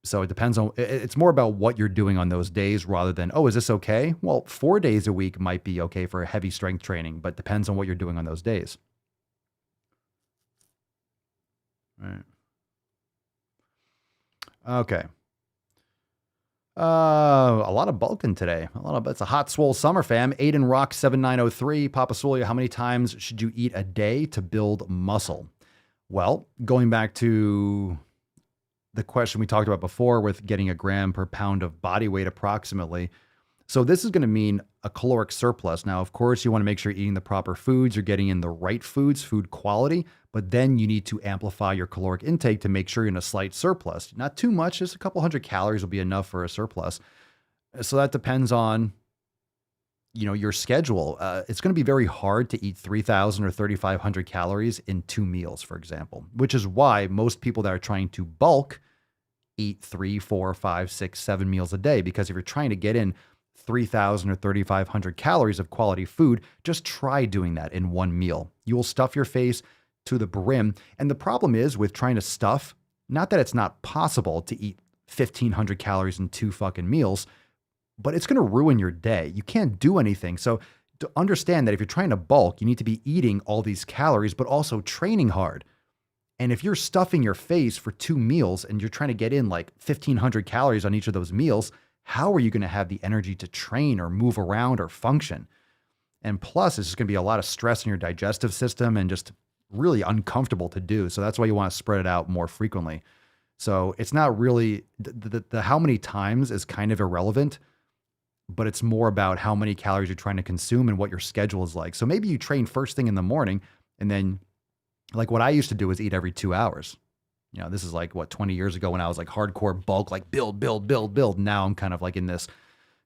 So it depends on, it's more about what you're doing on those days rather than, is this okay? Well, 4 days a week might be okay for heavy strength training, but depends on what you're doing on those days. All right. Okay. A lot of bulking today. It's a hot swole summer, fam. Aiden Rock 7903. Papa Solia, how many times should you eat a day to build muscle? Well, going back to the question we talked about before with getting a gram per pound of body weight approximately. So this is going to mean a caloric surplus. Now, of course, you want to make sure you're eating the proper foods, you're getting in the right foods, food quality, but then you need to amplify your caloric intake to make sure you're in a slight surplus. Not too much, just a couple hundred calories will be enough for a surplus. So that depends on, your schedule. It's going to be very hard to eat 3,000 or 3,500 calories in 2 meals, for example, which is why most people that are trying to bulk eat 3, 4, 5, 6, 7 meals a day. Because if you're trying to get in 3,000 or 3,500 calories of quality food. Just try doing that in one meal. You will stuff your face to the brim. And the problem is with trying to stuff, not that it's not possible to eat 1,500 calories in 2 fucking meals, but it's going to ruin your day. You can't do anything. So to understand that if you're trying to bulk, you need to be eating all these calories, but also training hard. And if you're stuffing your face for 2 meals and you're trying to get in like 1,500 calories on each of those meals, how are you going to have the energy to train or move around or function? And plus, it's just going to be a lot of stress in your digestive system and just really uncomfortable to do. So that's why you want to spread it out more frequently. So it's not really the how many times is kind of irrelevant, but it's more about how many calories you're trying to consume and what your schedule is like. So maybe you train first thing in the morning, and then like what I used to do is eat every 2 hours. You know, this is like 20 years ago when I was like hardcore bulk, like build. Now I'm kind of like in this,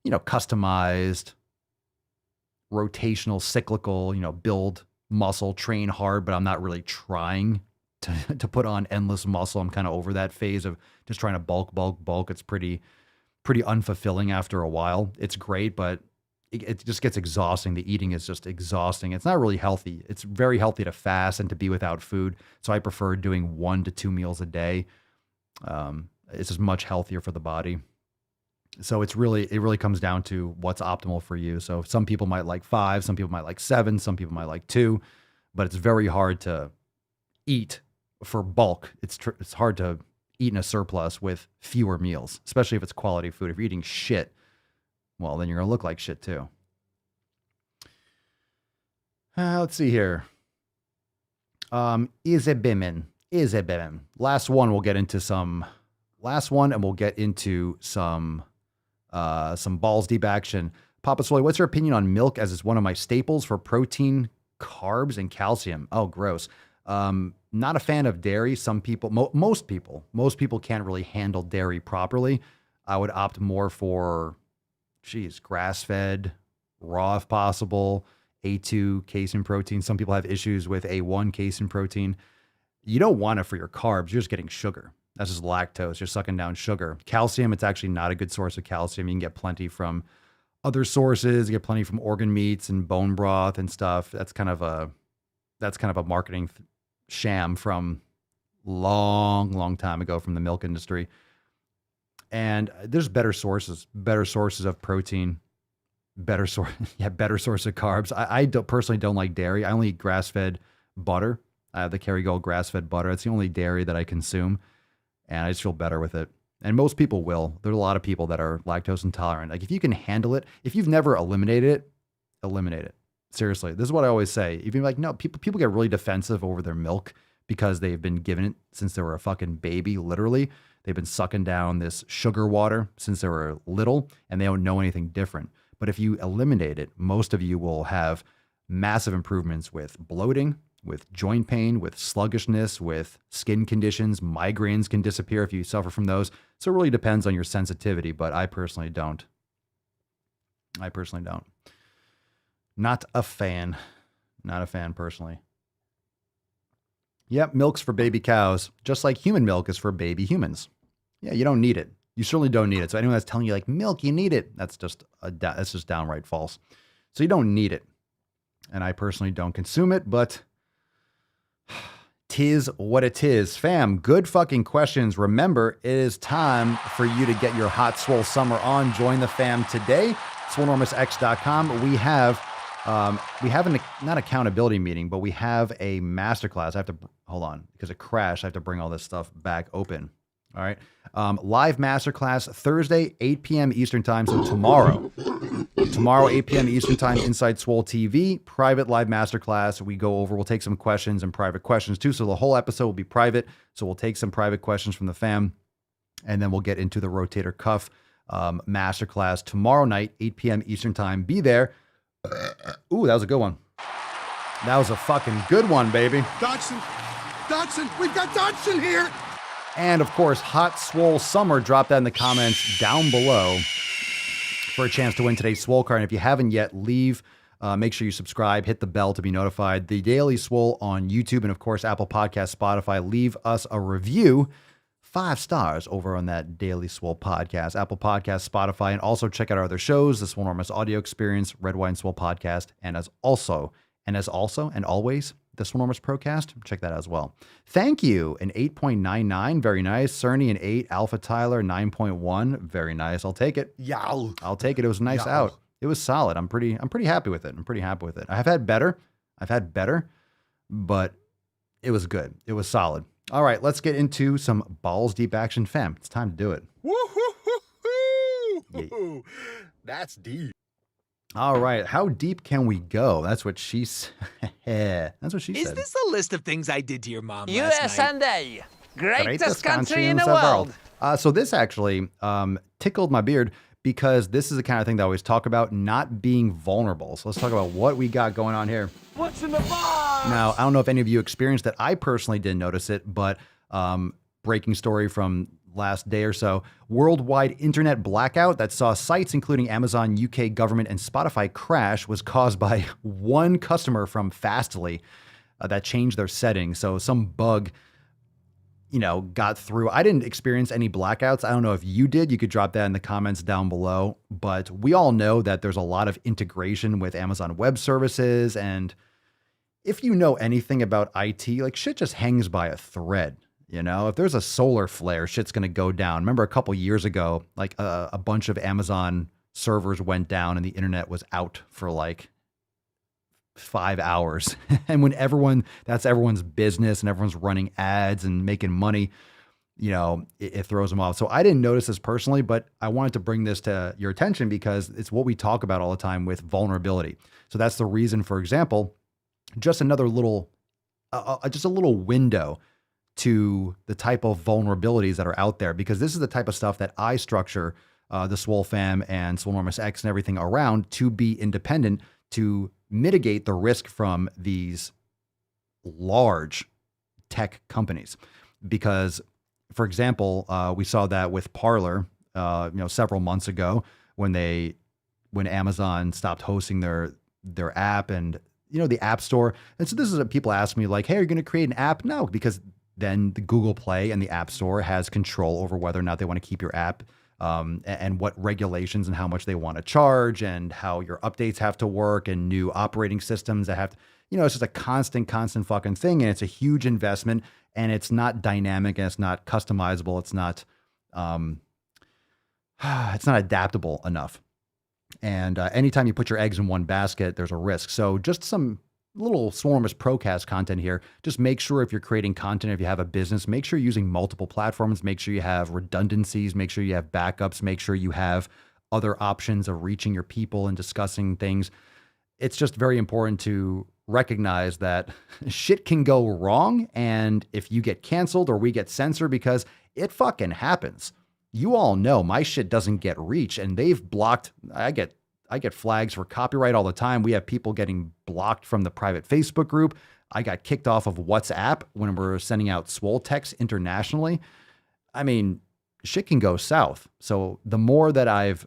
customized, rotational, cyclical, build muscle, train hard, but I'm not really trying to put on endless muscle. I'm kind of over that phase of just trying to bulk. It's pretty unfulfilling after a while. It's great, but it just gets exhausting. The eating is just exhausting. It's not really healthy. It's very healthy to fast and to be without food. So I prefer doing 1 to 2 meals a day. It's just much healthier for the body. So it really comes down to what's optimal for you. So some people might like 5, some people might like 7, some people might like 2, but it's very hard to eat for bulk. It's hard to eat in a surplus with fewer meals, especially if it's quality food. If you're eating shit, well, then you're going to look like shit too. Let's see here. Izebimin. Last one, and we'll get into some balls deep action. Papa Swole, what's your opinion on milk as it's one of my staples for protein, carbs, and calcium? Oh, gross. Not a fan of dairy. Some people, most people can't really handle dairy properly. I would opt more for, grass-fed, raw if possible, A2 casein protein. Some people have issues with A1 casein protein. You don't want it for your carbs. You're just getting sugar. That's just lactose. You're sucking down sugar. Calcium, it's actually not a good source of calcium. You can get plenty from other sources. You get plenty from organ meats and bone broth and stuff. That's kind of a marketing sham from long time ago from the milk industry. And there's better sources of protein, better source of carbs. I personally don't like dairy. I only eat grass-fed butter. I have the Kerrygold grass-fed butter. It's the only dairy that I consume, and I just feel better with it. And most people will. There's a lot of people that are lactose intolerant. Like if you can handle it, if you've never eliminated it, eliminate it. Seriously, this is what I always say. If you're like, no, people get really defensive over their milk because they've been given it since they were a fucking baby, literally. They've been sucking down this sugar water since they were little, and they don't know anything different. But if you eliminate it, most of you will have massive improvements with bloating, with joint pain, with sluggishness, with skin conditions. Migraines can disappear if you suffer from those. So it really depends on your sensitivity, but I personally don't. Not a fan personally. Yep, milk's for baby cows, just like human milk is for baby humans. Yeah, you don't need it. You certainly don't need it. So anyone that's telling you like milk, you need it, that's just downright false. So you don't need it. And I personally don't consume it, but 'tis what it is. Fam, good fucking questions. Remember, it is time for you to get your hot swole summer on. Join the fam today. SwoleNormousX.com. We have not accountability meeting, but we have a masterclass. I have to hold on because it crashed. I have to bring all this stuff back open. All right. Live masterclass Thursday, 8 p.m. Eastern time. So tomorrow, 8 p.m. Eastern time, Inside Swole TV, private live masterclass. We'll take some questions and private questions too. So the whole episode will be private. So we'll take some private questions from the fam, and then we'll get into the rotator cuff masterclass tomorrow night, 8 p.m. Eastern time. Be there. Ooh, that was a good one. That was a fucking good one, baby. Dodson, we've got Dodson here. And of course, Hot Swole Summer. Drop that in the comments down below for a chance to win today's Swole card. And if you haven't yet, make sure you subscribe, hit the bell to be notified. The Daily Swole on YouTube and of course, Apple Podcasts, Spotify. Leave us a review. 5 stars over on that Daily Swole podcast, Apple Podcast, Spotify, and also check out our other shows, the Swolenormous Audio Experience, Red Wine Swole Podcast, and as always, the Swolenormous Procast. Check that out as well. Thank you. An 8.99, very nice. Cerny, an 8. Alpha Tyler, 9.1, very nice. I'll take it. Yow. I'll take it. It was a nice Yow. out. It was solid. I'm pretty happy with it. I've had better, but it was good. It was solid. All right, let's get into some balls deep action, fam. It's time to do it. Woo-hoo-hoo-hoo. That's deep. All right, how deep can we go? That's what she said. That's what she Is said. this a list of things I did to your mom last night? USA, greatest country in the world. So this actually tickled my beard because this is the kind of thing that I always talk about, not being vulnerable. So let's talk about what we got going on here. What's in the box? Now, I don't know if any of you experienced it. I personally didn't notice it, but breaking story from last day or so, worldwide internet blackout that saw sites including Amazon, UK government, and Spotify crash was caused by one customer from Fastly that changed their settings. So some bug, got through. I didn't experience any blackouts. I don't know if you did. You could drop that in the comments down below. But we all know that there's a lot of integration with Amazon Web Services. And if you know anything about IT, like shit just hangs by a thread. If there's a solar flare, shit's going to go down. Remember a couple years ago, like a bunch of Amazon servers went down and the internet was out for like 5 hours. And when that's everyone's business and everyone's running ads and making money, it throws them off. So I didn't notice this personally, but I wanted to bring this to your attention because it's what we talk about all the time with vulnerability. So that's the reason, for example, just another little, just a little window to the type of vulnerabilities that are out there, because this is the type of stuff that I structure the Swole Fam and Swolenormous X and everything around to be independent, to mitigate the risk from these large tech companies. Because, for example, we saw that with Parler, several months ago when Amazon stopped hosting their app and, the App Store. And so this is what people ask me, like, hey, are you going to create an app? No, because then the Google Play and the App Store has control over whether or not they want to keep your app, and what regulations and how much they want to charge and how your updates have to work and new operating systems that have to, it's just a constant fucking thing. And it's a huge investment and it's not dynamic and it's not customizable. It's not adaptable enough. And anytime you put your eggs in one basket, there's a risk. So just some little Swolenormous Procast content here. Just make sure if you're creating content, if you have a business, make sure you're using multiple platforms, make sure you have redundancies, make sure you have backups, make sure you have other options of reaching your people and discussing things. It's just very important to recognize that shit can go wrong. And if you get canceled or we get censored, because it fucking happens. You all know my shit doesn't get reach, and they've blocked. I get flags for copyright all the time. We have people getting blocked from the private Facebook group. I got kicked off of WhatsApp when we're sending out Swole texts internationally. I mean, shit can go south. So the longer that I've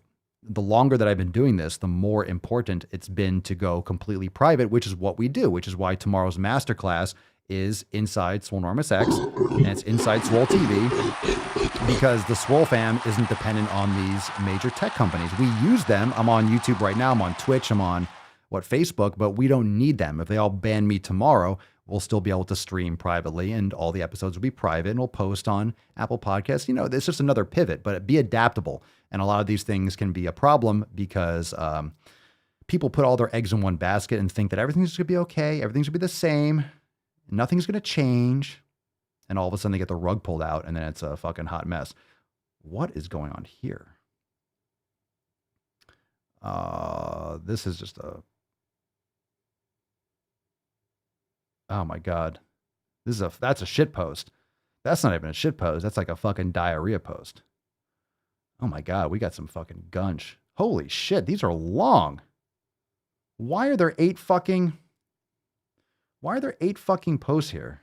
been doing this, the more important it's been to go completely private, which is what we do, which is why tomorrow's masterclass is inside Swolenormous X and it's inside Swole TV, because the Swole Fam isn't dependent on these major tech companies. We use them. I'm on YouTube right now. I'm on Twitch. I'm on Facebook, but we don't need them. If they all ban me tomorrow, we'll still be able to stream privately and all the episodes will be private and we'll post on Apple Podcasts. It's just another pivot, but be adaptable. And a lot of these things can be a problem because people put all their eggs in one basket and think that everything's going to be okay. Everything's going to be the same. Nothing's going to change. And all of a sudden they get the rug pulled out and then it's a fucking hot mess. What is going on here? This is just oh my God. That's a shit post. That's not even a shit post. That's like a fucking diarrhea post. Oh my God. We got some fucking gunch. Holy shit. These are long. Why are there 8 fucking posts here?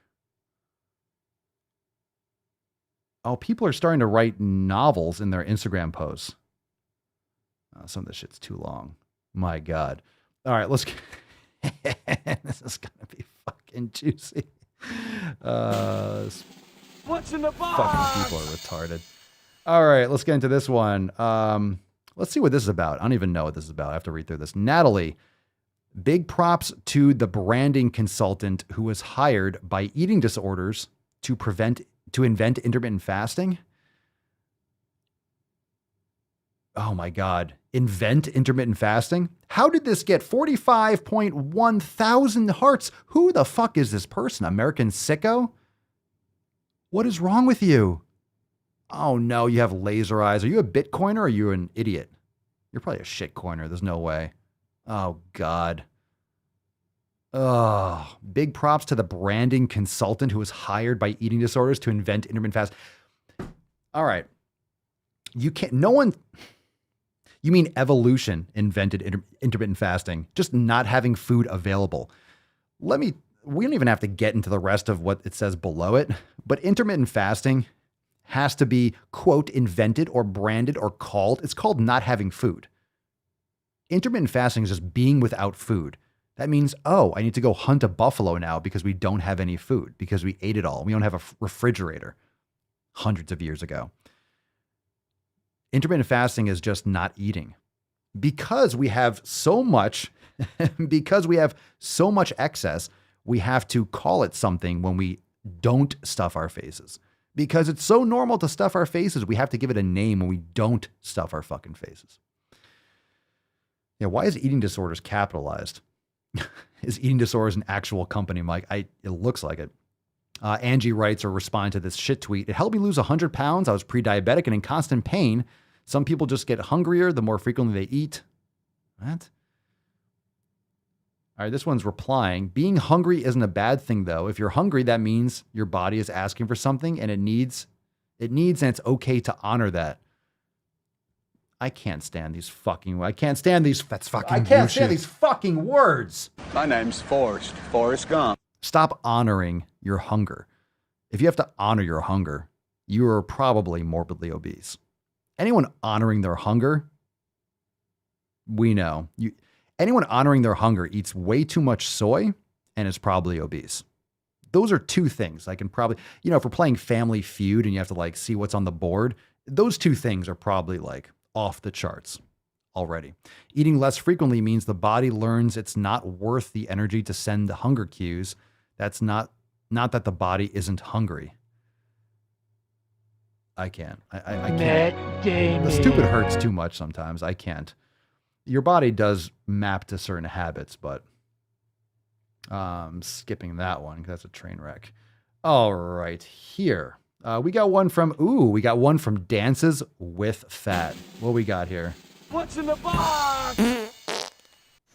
Oh, people are starting to write novels in their Instagram posts. Some of this shit's too long. My God. All right, let's get this is going to be fucking juicy. What's in the box? Fucking people are retarded. All right, let's get into this one. Let's see what this is about. I don't even know what this is about. I have to read through this. Natalie, big props to the branding consultant who was hired by eating disorders to invent intermittent fasting. Oh my God. Invent intermittent fasting? How did this get 45.1 thousand hearts? Who the fuck is this person? American sicko? What is wrong with you? Oh no, you have laser eyes. Are you a Bitcoiner or are you an idiot? You're probably a shitcoiner. There's no way. Oh God. Oh, big props to the branding consultant who was hired by eating disorders to invent intermittent fast. All right. You mean evolution invented intermittent fasting, just not having food available. We don't even have to get into the rest of what it says below it, but intermittent fasting has to be, quote, invented or branded or called. It's called not having food. Intermittent fasting is just being without food. That means, oh, I need to go hunt a buffalo now because we don't have any food, because we ate it all. We don't have a refrigerator hundreds of years ago. Intermittent fasting is just not eating. Because we have so much, excess, we have to call it something when we don't stuff our faces. Because it's so normal to stuff our faces, we have to give it a name when we don't stuff our fucking faces. Yeah, why is eating disorders capitalized? Is eating disorders an actual company, Mike? It looks like it. Angie writes or responds to this shit tweet. It helped me lose 100 pounds. I was pre-diabetic and in constant pain. Some people just get hungrier the more frequently they eat. What? All right, this one's replying. Being hungry isn't a bad thing, though. If you're hungry, that means your body is asking for something and it needs, and it's okay to honor that. I can't stand these fucking words. My name's Forrest Gump. Stop honoring your hunger. If you have to honor your hunger, you are probably morbidly obese. Anyone honoring their hunger, we know. Anyone honoring their hunger eats way too much soy and is probably obese. Those are two things I can probably, if we're playing Family Feud and you have to see what's on the board, those two things are probably off the charts already. Eating less frequently means the body learns it's not worth the energy to send the hunger cues. That's not that the body isn't hungry. I can't. I can't. The stupid hurts too much sometimes. I can't. Your body does map to certain habits, but skipping that one because that's a train wreck. All right, here. We got one from Dances with Fat. What we got here? What's in the box?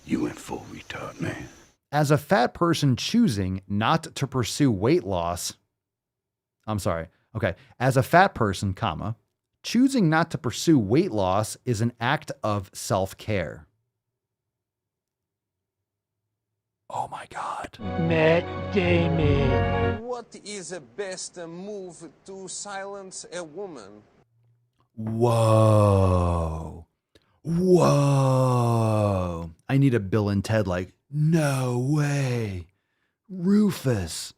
You went full retard, man. As a fat person choosing not to pursue weight loss, as a fat person, choosing not to pursue weight loss is an act of self-care. Oh my God. Matt Damon. What is the best move to silence a woman? Whoa. I need a Bill and Ted no way. Rufus.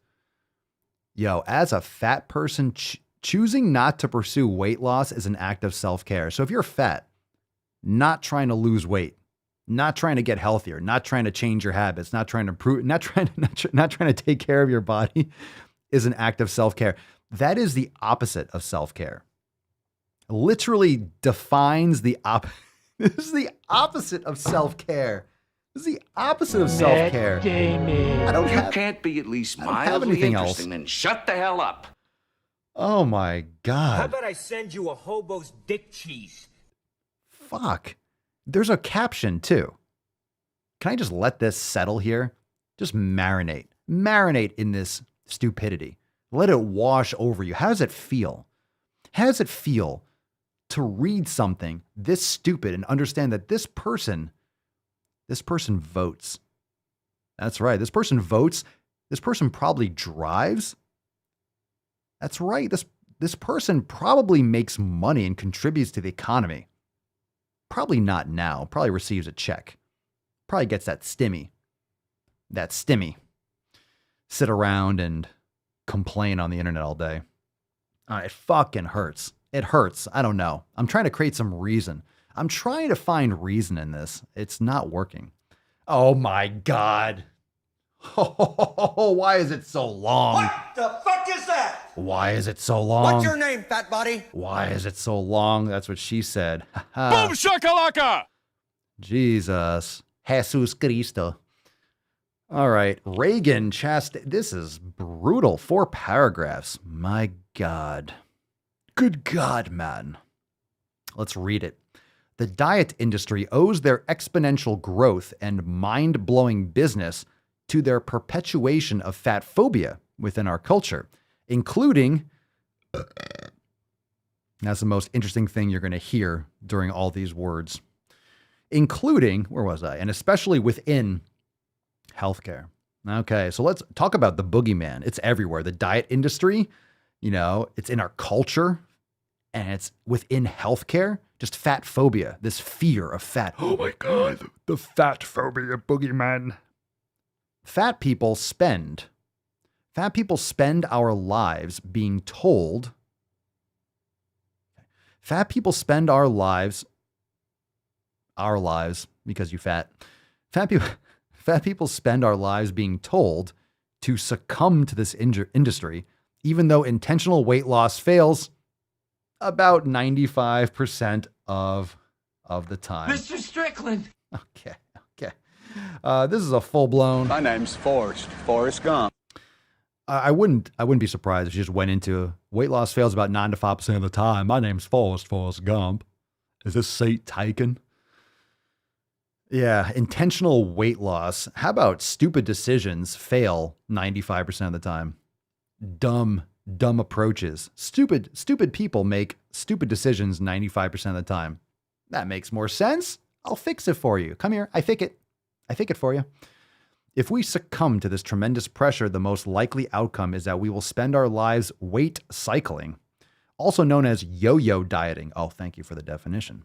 Yo, as a fat person, choosing not to pursue weight loss is an act of self-care. So if you're fat, not trying to lose weight, not trying to get healthier, not trying to change your habits, not trying to improve, not trying to take care of your body is an act of self-care. That is the opposite of self-care. Literally defines the This is the opposite of self-care. This is the opposite of self-care. You can't be at least mildly interesting, then shut the hell up. Oh my God. How about I send you a hobo's dick cheese? Fuck. There's a caption too. Can I just let this settle here? Just marinate. Marinate in this stupidity. Let it wash over you. How does it feel? How does it feel to read something this stupid and understand that this person votes? That's right. This person votes. This person probably drives. That's right. This person probably makes money and contributes to the economy. Probably not now. Probably receives a check. Probably gets that stimmy. Sit around and complain on the internet all day. It fucking hurts. It hurts. I don't know. I'm trying to create some reason. I'm trying to find reason in this. It's not working. Oh my God. Oh, why is it so long? What the fuck is that? Why is it so long? What's your name, fat body? Why is it so long? That's what she said. Boom shakalaka! Jesus. Jesus Cristo. All right. Reagan this is brutal. 4 paragraphs. My God. Good God, man. Let's read it. The diet industry owes their exponential growth and mind-blowing business to their perpetuation of fat phobia within our culture, including, that's the most interesting thing you're going to hear during all these words, including, where was I? And especially within healthcare. Okay, so let's talk about the boogeyman. It's everywhere. The diet industry, it's in our culture, and it's within healthcare. Just fat phobia, this fear of fat. Oh my God, the fat phobia boogeyman. Fat people spend our lives being told. Fat people spend our lives because you fat. Fat people spend our lives being told to succumb to this industry, even though intentional weight loss fails about 95% of the time. Mr. Strickland. Okay. This is a full-blown. My name's Forrest Gump. I wouldn't be surprised if she just went into weight loss fails about 9 to 5% of the time. My name's Forrest Gump. Is this seat taken? Yeah, intentional weight loss. How about stupid decisions fail 95% of the time? Dumb approaches. Stupid people make stupid decisions 95% of the time. That makes more sense. I'll fix it for you. Come here. I fix it for you. If we succumb to this tremendous pressure, the most likely outcome is that we will spend our lives weight cycling, also known as yo-yo dieting. Oh, thank you for the definition.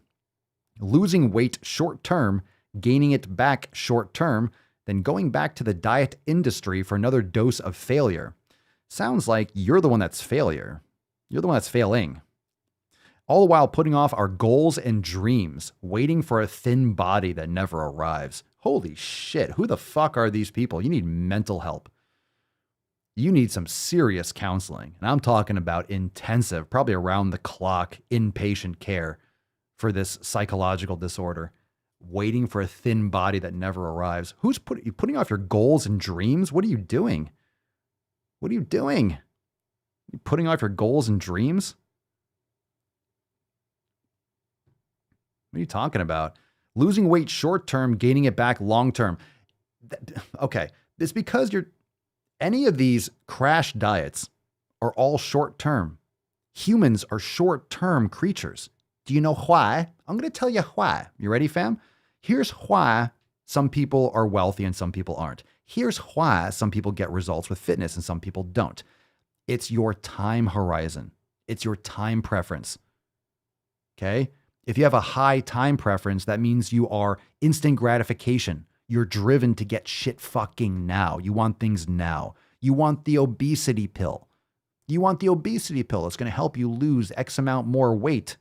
Losing weight short term, gaining it back short term, then going back to the diet industry for another dose of failure. Sounds like you're the one that's failure. You're the one that's failing. All the while putting off our goals and dreams, waiting for a thin body that never arrives. Holy shit, who the fuck are these people? You need mental help. You need some serious counseling. And I'm talking about intensive, probably around the clock, inpatient care for this psychological disorder. Waiting for a thin body that never arrives. Who's putting off your goals and dreams? What are you doing? What are you doing? You putting off your goals and dreams? What are you talking about? Losing weight short term, gaining it back long term. Okay, it's because any of these crash diets are all short term. Humans are short term creatures. Do you know why? I'm going to tell you why. You ready, fam? Here's why some people are wealthy and some people aren't. Here's why some people get results with fitness and some people don't. It's your time horizon. It's your time preference. Okay? If you have a high time preference, that means you are instant gratification. You're driven to get shit fucking now. You want things now. You want the obesity pill. You want the obesity pill. It's going to help you lose X amount more weight.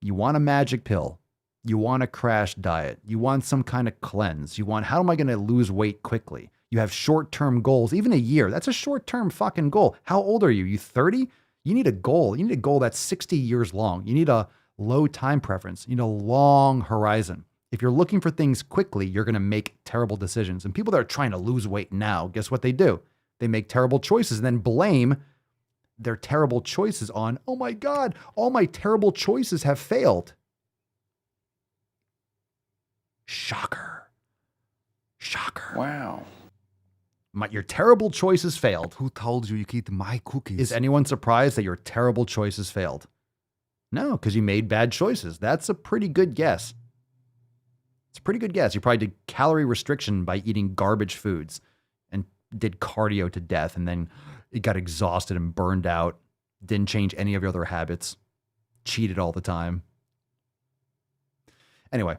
You want a magic pill. You want a crash diet. You want some kind of cleanse. You want, how am I going to lose weight quickly? You have short-term goals, even a year. That's a short-term fucking goal. How old are you? You 30? You need a goal. You need a goal that's 60 years long. You need a low time preference. You need a long horizon. If you're looking for things quickly, you're going to make terrible decisions. And people that are trying to lose weight now, guess what they do? They make terrible choices and then blame their terrible choices on, oh my God, all my terrible choices have failed. Shocker. Wow. Your terrible choices failed. Who told you could eat my cookies? Is anyone surprised that your terrible choices failed? No, because you made bad choices. That's a pretty good guess. It's a pretty good guess. You probably did calorie restriction by eating garbage foods and did cardio to death, and then it got exhausted and burned out. Didn't change any of your other habits. Cheated all the time. Anyway.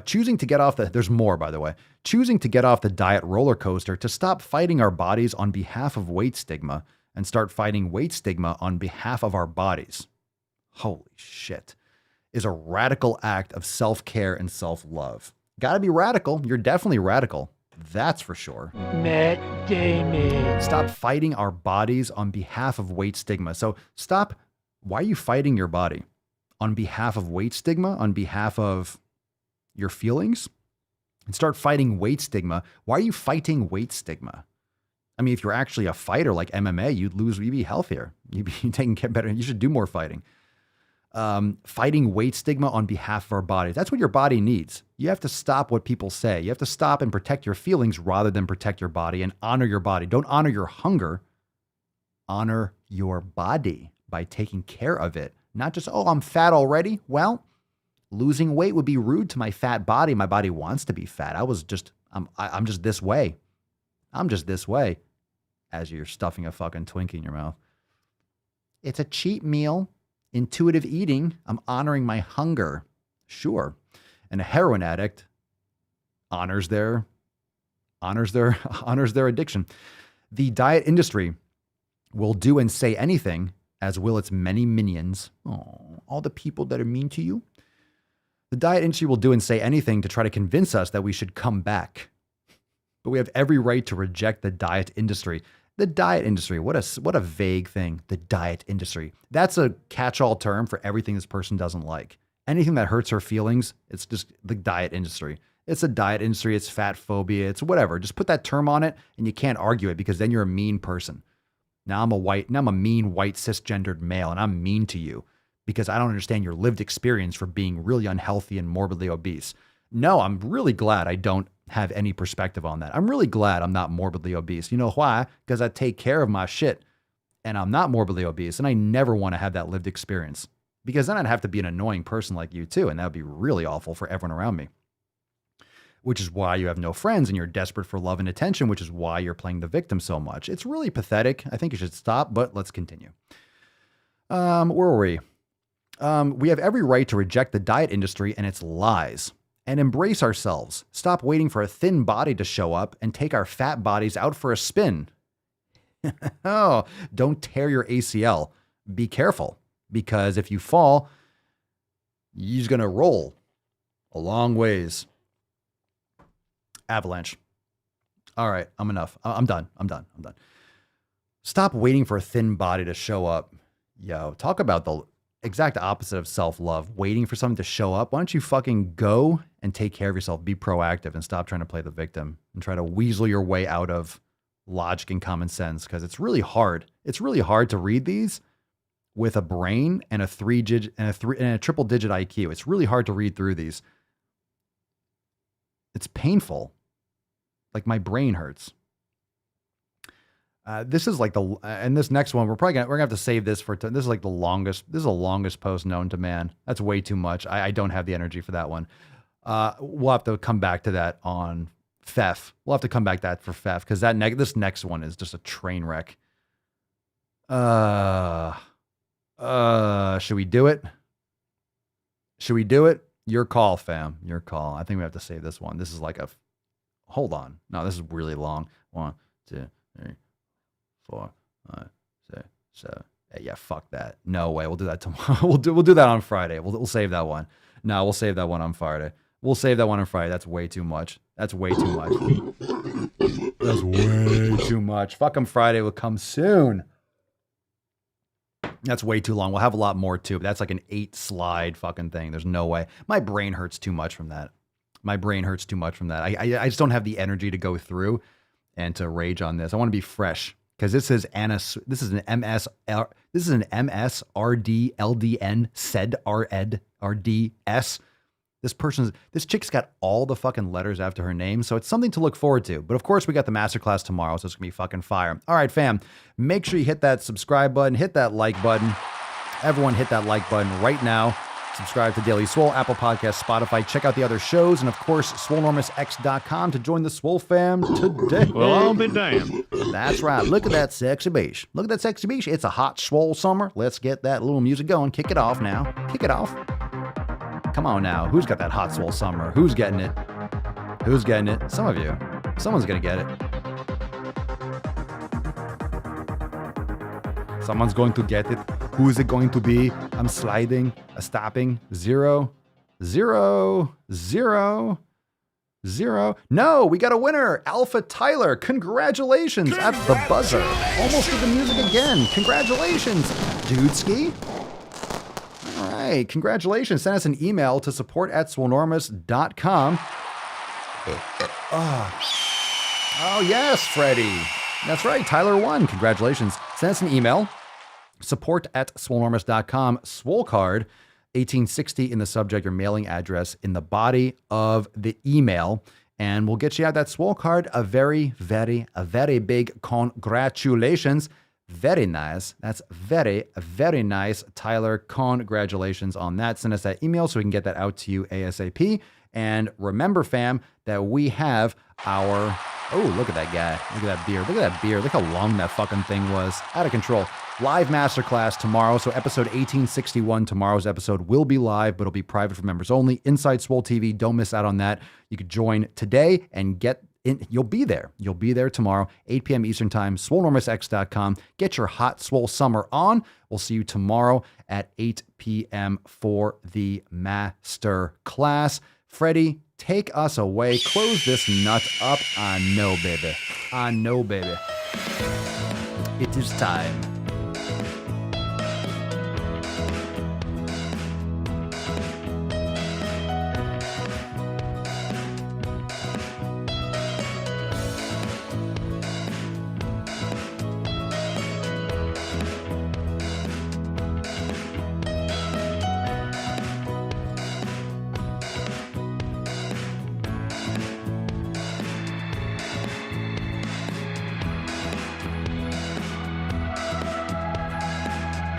Choosing to get off there's more, by the way. Choosing to get off the diet roller coaster to stop fighting our bodies on behalf of weight stigma. and start fighting weight stigma on behalf of our bodies. Holy shit. Is a radical act of self-care and self-love. Gotta be radical. You're definitely radical. That's for sure. Matt Damon. Stop fighting our bodies on behalf of weight stigma. So stop. Why are you fighting your body? On behalf of weight stigma? On behalf of your feelings? And start fighting weight stigma. Why are you fighting weight stigma? I mean, if you're actually a fighter like MMA, you'd be healthier. You'd be taking care better. You should do more fighting. Fighting weight stigma on behalf of our bodies. That's what your body needs. You have to stop what people say. You have to stop and protect your feelings rather than protect your body and honor your body. Don't honor your hunger. Honor your body by taking care of it. Not just, oh, I'm fat already. Well, losing weight would be rude to my fat body. My body wants to be fat. I'm just this way. I'm just this way. As you're stuffing a fucking Twinkie in your mouth. It's a cheat meal. Intuitive eating. I'm honoring my hunger. Sure. And a heroin addict honors their addiction. The diet industry will do and say anything, as will its many minions. Oh, all the people that are mean to you. The diet industry will do and say anything to try to convince us that we should come back. But we have every right to reject the diet industry. The diet industry, what a vague thing. The diet industry. That's a catch-all term for everything this person doesn't like. Anything that hurts her feelings, it's just the diet industry. It's a diet industry, it's fat phobia, it's whatever. Just put that term on it and you can't argue it because then you're a mean person. Now I'm a mean white cisgendered male and I'm mean to you because I don't understand your lived experience for being really unhealthy and morbidly obese. No, I'm really glad I don't have any perspective on that. I'm really glad I'm not morbidly obese. You know why? Because I take care of my shit and I'm not morbidly obese and I never want to have that lived experience because then I'd have to be an annoying person like you too. And that would be really awful for everyone around me, which is why you have no friends and you're desperate for love and attention, which is why you're playing the victim so much. It's really pathetic. I think you should stop, but let's continue. Where were we? We have every right to reject the diet industry and its lies. And embrace ourselves. Stop waiting for a thin body to show up and take our fat bodies out for a spin. Oh, don't tear your ACL. Be careful, because if you fall, you're just going to roll a long ways. Avalanche. All right, I'm done. Stop waiting for a thin body to show up. Yo, talk about the exact opposite of self-love, waiting for someone to show up. Why don't you fucking go and take care of yourself, be proactive and stop trying to play the victim and try to weasel your way out of logic and common sense because it's really hard. It's really hard to read these with a brain and a triple digit IQ. It's really hard to read through these. It's painful. Like my brain hurts. This is like and this next one, we're gonna have to save this for, this is like the longest post known to man. That's way too much. I don't have the energy for that one. We'll have to come back to that on Fef. We'll have to come back to that for Fef because this next one is just a train wreck. Should we do it? Your call, fam. Your call. I think we have to save this one. This is like hold on. No, this is really long. 1, 2, 3, 4, 5, 6, 7, 8. Yeah, fuck that. No way. We'll do that tomorrow. We'll do that on Friday. We'll save that one. No, we'll save that one on Friday. That's way too much. That's way too much. Fuck 'em, Friday will come soon. That's way too long. We'll have a lot more too, but that's like an 8-slide fucking thing. There's no way. My brain hurts too much from that. I just don't have the energy to go through and to rage on this. I want to be fresh because this is an MSRDLDN said RDS. This chick's got all the fucking letters after her name, so it's something to look forward to. But of course, we got the masterclass tomorrow, so it's gonna be fucking fire. All right, fam, make sure you hit that subscribe button, hit that like button. Everyone hit that like button right now. Subscribe to Daily Swole, Apple Podcasts, Spotify. Check out the other shows, and of course, SwoleNormousX.com to join the Swole fam today. Well, I'll be damned. That's right. Look at that sexy beach. It's a hot Swole summer. Let's get that little music going. Kick it off now. Come on now. Who's got that hot Swole summer? Who's getting it? Some of you. Someone's going to get it. Someone's going to get it. Who is it going to be? I'm sliding, stopping. 0, 0, 0, 0. No, we got a winner. Alpha Tyler. Congratulations at the buzzer. Almost did the music again. Congratulations, Dudeski. All right, congratulations. Send us an email to support@swolenormous.com. Oh, yes, Freddie. That's right, Tyler won. Congratulations. Send us an email, support@swolenormous.com, Swole card, 1860 in the subject, your mailing address in the body of the email, and we'll get you out that Swole card. A very big congratulations. Very nice. That's very nice. Tyler, congratulations on that. Send us that email so we can get that out to you ASAP. And remember, fam, that we have our... Oh, look at that guy. Look at that beard. Look at that beard. Look how long that fucking thing was. Out of control. Live masterclass tomorrow. So episode 1861, tomorrow's episode will be live, but it'll be private for members only. Inside Swole TV. Don't miss out on that. You could join today and get in. You'll be there. You'll be there tomorrow, 8 p.m. Eastern Time, swolenormousx.com. Get your hot swole summer on. We'll see you tomorrow at 8 p.m. for the master class. Freddie, take us away. Close this nut up. I know, baby. I know, baby. It is time.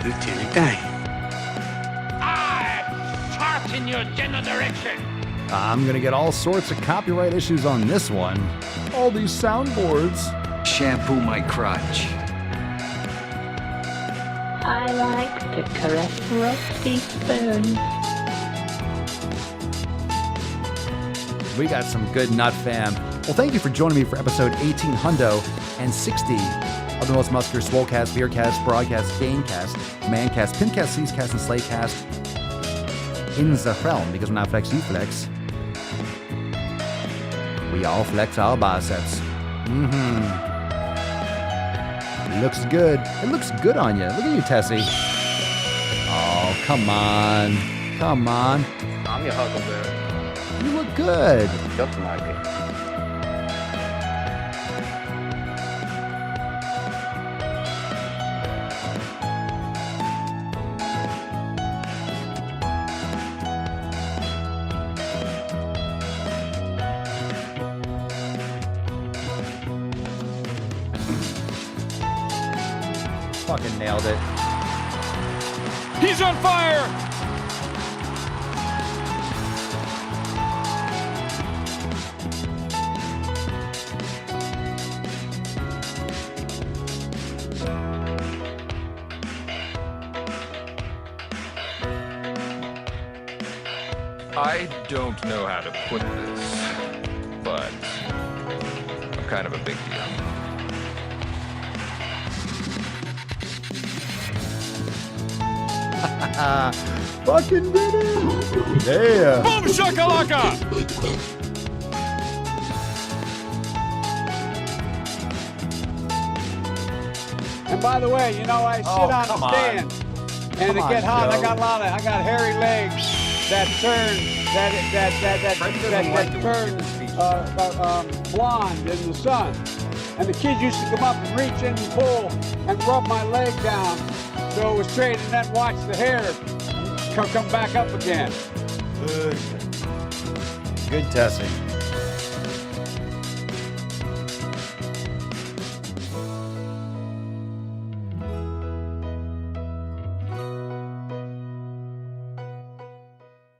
Lieutenant Dan. Sharp in your general direction. I'm going to get all sorts of copyright issues on this one. All these soundboards. Shampoo my crotch. I like to caress rusty spoons. We got some good nut, fam. Well, thank you for joining me for episode 1860 of the most muscular Swolecast, Beercast, Broadcast, Gamecast, Mancast, Pincast, Seizecast, and Slaycast in the realm. Because when I flex, you flex. We all flex our biceps. Looks good. It looks good on you. Look at you, Tessie. Oh, come on. Come on. I'm your huckleberry. You look good. Just like it. Fucking nailed it. He's on fire! I don't know how to put this, but I'm kind of a big deal. Fucking did it! Yeah. Boom shakalaka! And by the way, you know, I sit on a stand, and it get hot. I got hairy legs that turn blonde in the sun. And the kids used to come up and reach in and pull and rub my leg down so it was straight, and then watch the hair come back up again. Good Tessie.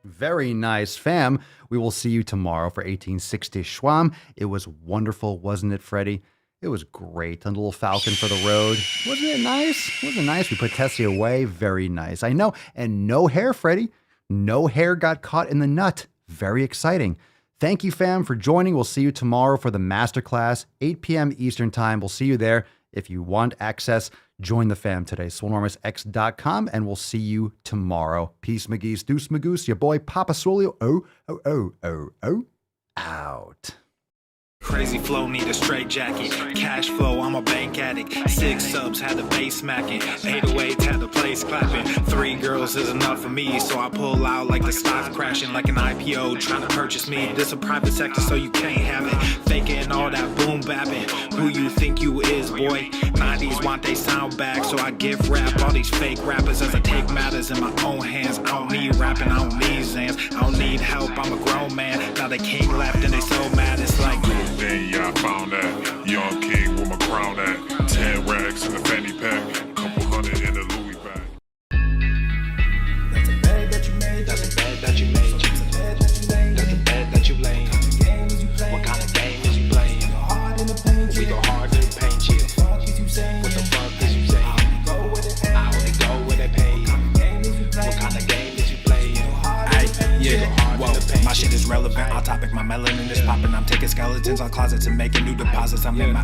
Very nice, fam. We will see you tomorrow for 1860 Schwam. It was wonderful, wasn't it, Freddie? It was great. A little falcon for the road. Wasn't it nice? Wasn't it nice? We put Tessie away. Very nice. I know. And no hair, Freddie. No hair got caught in the nut. Very exciting. Thank you, fam, for joining. We'll see you tomorrow for the masterclass, 8 p.m. Eastern Time. We'll see you there. If you want access, join the fam today. SwoleNormousX.com, and we'll see you tomorrow. Peace, McGee's, Deuce Magoose, your boy Papa Swole. Out. Crazy flow, need a straight jacket. Cash flow, I'm a bank addict. 6 subs, had the bass smacking. 808s, had the place clapping. 3 girls is enough for me, so I pull out like the stock crashing. Like an IPO, trying to purchase me. This a private sector, so you can't have it. Faking all that boom bapping. Who you think you is, boy? 90s want they sound back, so I give rap all these fake rappers as I take matters in my own hands. I don't need rapping, I don't need Zans. I don't need help, I'm a grown man. Now they king left and they so mad, it's like then yeah, I found that young king with my crown at 10 racks in the fanny pack, couple hundred in the Louis bag. That's a bed that you made. That's a bed that you made. That's a bed that you laid. What kind of game is you playing? We go hard in the paint you. What the fuck is you saying? I only go where they pay. What kind of game is you playing? Whoa, my shit is relevant. On topic, my melanin is popping. I'm taking skeletons on closets and making new deposits. I'm in my